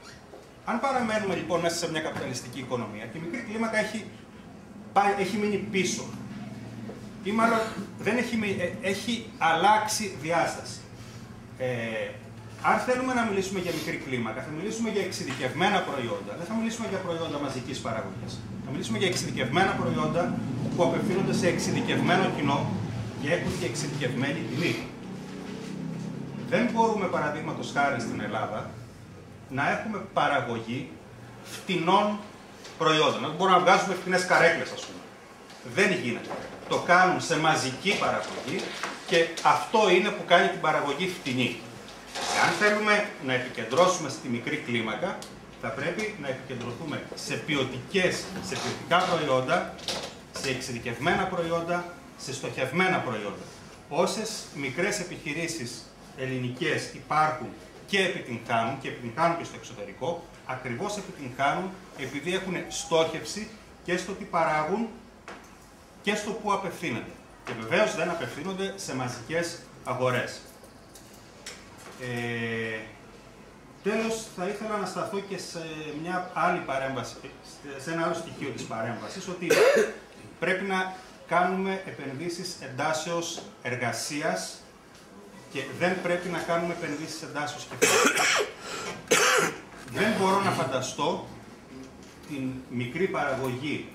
Αν παραμένουμε λοιπόν μέσα σε μια καπιταλιστική οικονομία και η μικρή κλίμακα έχει μείνει πίσω, ή μάλλον δεν έχει αλλάξει διάσταση. Αν θέλουμε να μιλήσουμε για μικρή κλίμακα, θα μιλήσουμε για εξειδικευμένα προϊόντα. Δεν θα μιλήσουμε για προϊόντα μαζικής παραγωγής. Θα μιλήσουμε για εξειδικευμένα προϊόντα που απευθύνονται σε εξειδικευμένο κοινό και έχουν και εξειδικευμένη τιμή. Δεν μπορούμε, παραδείγματος χάρη στην Ελλάδα, να έχουμε παραγωγή φτηνών προϊόντων. Δεν μπορούμε να βγάζουμε φτηνές καρέκλες, ας πούμε. Δεν γίνεται. Το κάνουν σε μαζική παραγωγή και αυτό είναι που κάνει την παραγωγή φτηνή. Αν θέλουμε να επικεντρώσουμε στη μικρή κλίμακα, θα πρέπει να επικεντρωθούμε σε ποιοτικά προϊόντα, σε εξειδικευμένα προϊόντα, σε στοχευμένα προϊόντα. Όσες μικρές επιχειρήσεις ελληνικές υπάρχουν και επιτυγχάνουν και στο εξωτερικό, ακριβώς επιτυγχάνουν επειδή έχουν στόχευση και στο τι παράγουν και στο που απευθύνονται. Και βεβαίως δεν απευθύνονται σε μαζικές αγορές. Τέλος, θα ήθελα να σταθώ και σε μια άλλη παρέμβαση, σε ένα άλλο στοιχείο της παρέμβασης, ότι πρέπει να κάνουμε επενδύσεις εντάσεως εργασίας και δεν πρέπει να κάνουμε επενδύσεις εντάσσεως κεφαλαίου. Δεν μπορώ να φανταστώ την μικρή παραγωγή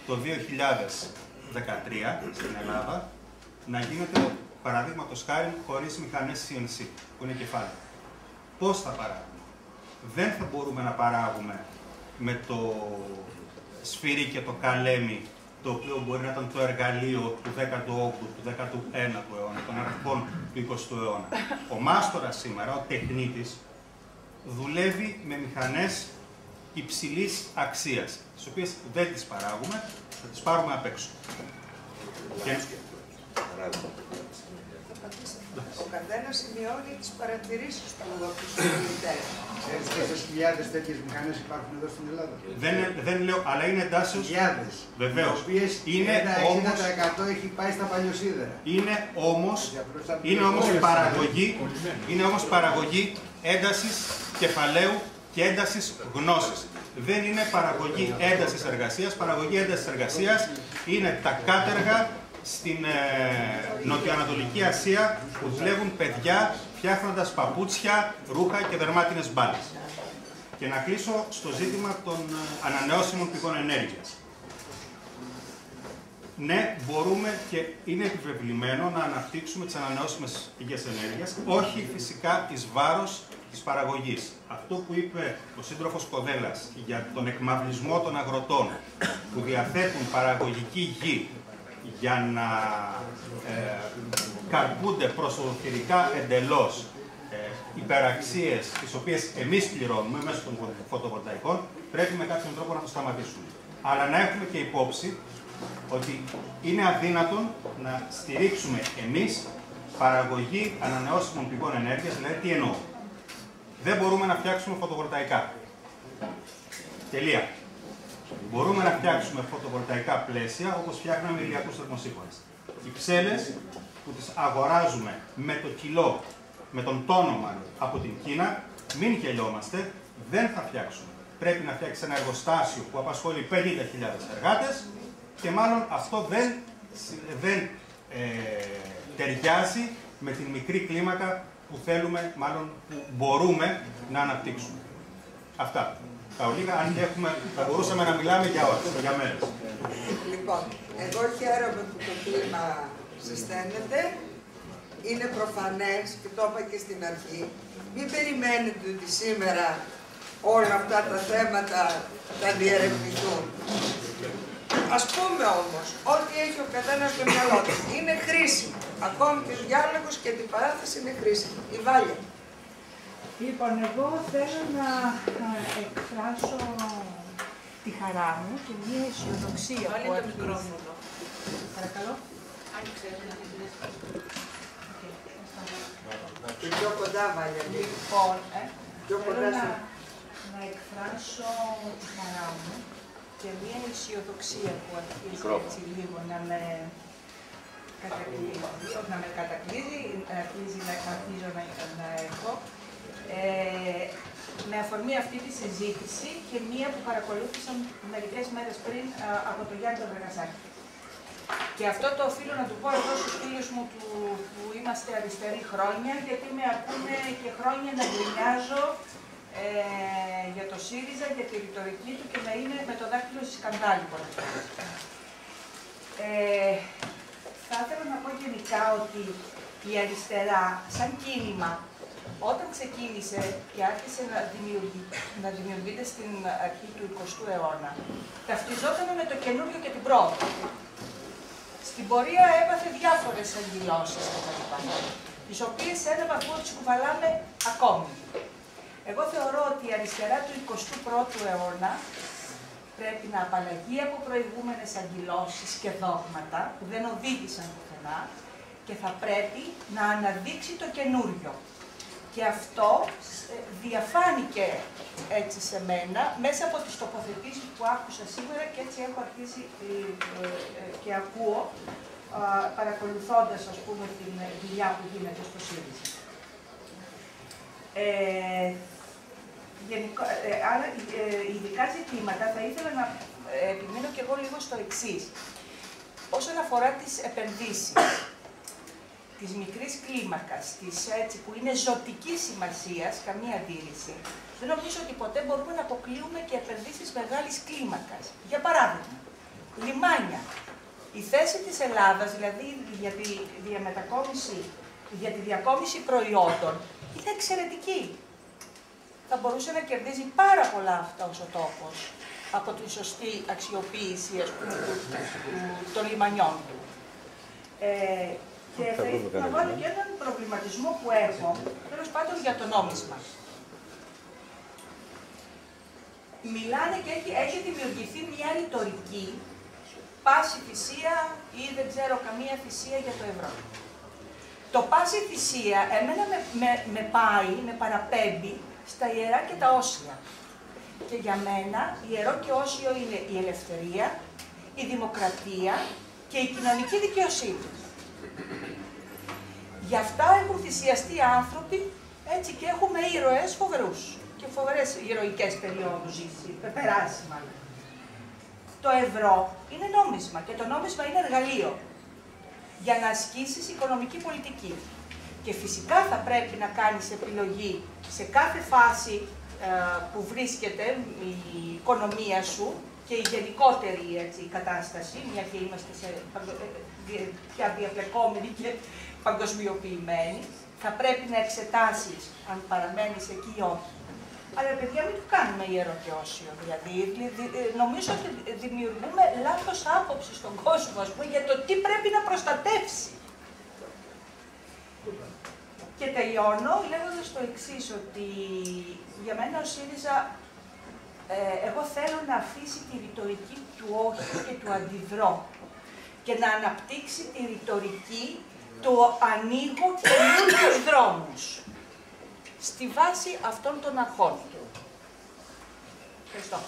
το 2013 στην Ελλάδα να γίνεται, παραδείγματος χάρη, χωρίς μηχανές CNC, που είναι κεφάλαιο. Πώς θα παράγουμε? Δεν θα μπορούμε να παράγουμε με το σφυρί και το καλέμι, το οποίο μπορεί να ήταν το εργαλείο του 18ου, του 19ου αιώνα, των αρχών του 20ου αιώνα. Ο μάστορας σήμερα, ο τεχνίτης, δουλεύει με μηχανές υψηλής αξίας, τις οποίες δεν τις παράγουμε, θα τις πάρουμε απ' έξω. Ο καθένας σημειώνει τις παρατηρήσεις του από τους πολιτές. Ξέρεις πόσες χιλιάδες τέτοιες μηχανές υπάρχουν εδώ στην Ελλάδα? Δεν λέω, αλλά είναι εντάσσεως. Χιλιάδες. Βεβαίως. Οι οποίες ένα 60% έχει πάει στα παλιοσίδερα. Είναι όμως παραγωγή έντασης κεφαλαίου και έντασης γνώσης. Δεν είναι παραγωγή έντασης εργασίας. Παραγωγή έντασης εργασίας είναι τα κάτεργα στην Νοτιοανατολική Ασία που δουλεύουν παιδιά φτιάχνοντας παπούτσια, ρούχα και δερμάτινες μπάλες. Και να κλείσω στο ζήτημα των ανανεώσιμων πηγών ενέργειας. Ναι, μπορούμε και είναι επιβεβλημένο να αναπτύξουμε τις ανανεώσιμες πηγές ενέργειας, όχι φυσικά εις βάρος της παραγωγής. Αυτό που είπε ο σύντροφος Κοδέλας για τον εκμαυλισμό των αγροτών που διαθέτουν παραγωγική γη για να καρπούνται προσωπικά εντελώς υπεραξίες τις οποίες εμείς πληρώνουμε μέσω των φωτοβολταϊκών, πρέπει με κάποιον τρόπο να το σταματήσουμε. Αλλά να έχουμε και υπόψη ότι είναι αδύνατον να στηρίξουμε εμείς παραγωγή ανανεώσιμων πηγών ενέργειας, δηλαδή τι εννοώ. Δεν μπορούμε να φτιάξουμε φωτοβολταϊκά. Τελεία. Μπορούμε να φτιάξουμε φωτοβολταϊκά πλαίσια όπως φτιάχναμε ηλιακούς θερμοσύφωνες. Οι ψέλες που τις αγοράζουμε με το κιλό, με τον τόνο μάλλον, από την Κίνα, μην γελιόμαστε, δεν θα φτιάξουμε. Πρέπει να φτιάξει ένα εργοστάσιο που απασχολεί 50.000 εργάτες και μάλλον αυτό δεν ταιριάζει με την μικρή κλίμακα που θέλουμε, μάλλον που μπορούμε να αναπτύξουμε. Αυτά. Τα ολίγα, αν και θα μπορούσαμε να μιλάμε για ώρες, για μέρες. Λοιπόν, εγώ χαίρομαι που το κλίμα ζεσταίνεται. Είναι προφανές και το είπα και στην αρχή. Μην περιμένετε ότι σήμερα όλα αυτά τα θέματα θα διερευνηθούν. Ας πούμε όμως, ό,τι έχει ο καθένας στο μυαλό του είναι χρήσιμο. Ακόμη και ο διάλογος και την παράθεση είναι χρήσιμο. Η Βάλια. Λοιπόν, εγώ θέλω να εκφράσω τη χαρά μου και μια αισιοδοξία που έχω. Μικρόφωνο. Παρακαλώ. Άνοιξε. Και πιο κοντά βάλια. Λοιπόν, θέλω να εκφράσω τη χαρά μου και μια αισιοδοξία που αρχίζει έτσι λίγο να με κατακλείζει, αρχίζω να έχω. Με αφορμή αυτή τη συζήτηση και μία που παρακολούθησα μερικές μέρες πριν από τον Γιάννη τον Δραγασάκη. Και αυτό το οφείλω να του πω εδώ στους φίλους μου που είμαστε αριστεροί χρόνια, γιατί με ακούνε και χρόνια να γκρινιάζω για το ΣΥΡΙΖΑ, για τη ρητορική του και να είναι με το δάκτυλο στη σκανδάλη πολλές φορές. Θα ήθελα να πω γενικά ότι η αριστερά, σαν κίνημα, όταν ξεκίνησε και άρχισε να δημιουργείται στην αρχή του 20ου αιώνα, ταυτιζόταν με το καινούριο και την πρόοδο. Στην πορεία έπαθε διάφορες αγκυλώσεις κτλ. Τις οποίες σε έναν βαθμό τις κουβαλάμε ακόμη. Εγώ θεωρώ ότι η αριστερά του 21ου αιώνα πρέπει να απαλλαγεί από προηγούμενες αγκυλώσεις και δόγματα που δεν οδήγησαν πουθενά και θα πρέπει να αναδείξει το καινούριο. Και αυτό διαφάνηκε έτσι σε μένα μέσα από τις τοποθετήσεις που άκουσα σήμερα και έτσι έχω αρχίσει και ακούω παρακολουθώντας, ας πούμε, την δουλειά που γίνεται στο ΣΥΡΙΖΑ. Άρα, ειδικά ζητήματα θα ήθελα να επιμείνω και εγώ λίγο στο εξής. Όσον αφορά τις επενδύσεις, της μικρής κλίμακας, έτσι, που είναι ζωτικής σημασίας, καμία αντίρρηση, δεν νομίζω ότι ποτέ μπορούμε να αποκλείουμε και επενδύσεις μεγάλης κλίμακας. Για παράδειγμα, λιμάνια. Η θέση της Ελλάδας, δηλαδή για τη διακόμιση προϊόντων, είναι εξαιρετική. Θα μπορούσε να κερδίζει πάρα πολλά αυτός ο τόπος από τη σωστή αξιοποίηση, ας πούμε, των λιμανιών του. Και θα ήθελα να βάλω και έναν προβληματισμό που έχω, τέλος πάντων, για το νόμισμα. Μιλάνε και έχει δημιουργηθεί μια ρητορική, πάση θυσία ή δεν ξέρω καμία θυσία για το ευρώ. Το πάση θυσία εμένα με παραπέμπει στα ιερά και τα όσια. Και για μένα ιερό και όσιο είναι η ελευθερία, η δημοκρατία και η κοινωνική δικαιοσύνη. Γι' αυτά έχουν θυσιαστεί άνθρωποι, έτσι, και έχουμε ήρωες φοβερούς και φοβερές ηρωικές περιόδους περάσει μάλλον. Το ευρώ είναι νόμισμα και το νόμισμα είναι εργαλείο για να ασκήσεις οικονομική πολιτική. Και φυσικά θα πρέπει να κάνεις επιλογή σε κάθε φάση που βρίσκεται η οικονομία σου και η γενικότερη, έτσι, κατάσταση, μια και είμαστε πια διαπλεκόμενοι και παγκοσμιοποιημένοι, θα πρέπει να εξετάσεις αν παραμένεις εκεί ή όχι. Αλλά παιδιά, μην του κάνουμε ιερό και όσιο. Δηλαδή, νομίζω ότι δημιουργούμε λάθος άποψη στον κόσμο, ας πούμε, για το τι πρέπει να προστατεύσει. Και τελειώνω λέγοντας το εξής, ότι για μένα ο ΣΥΡΙΖΑ, εγώ θέλω να αφήσει τη ρητορική του όχι και του αντιδρώ και να αναπτύξει τη ρητορική του ανοίγω καινούριους δρόμους στη βάση αυτών των αρχών του. Ευχαριστώ.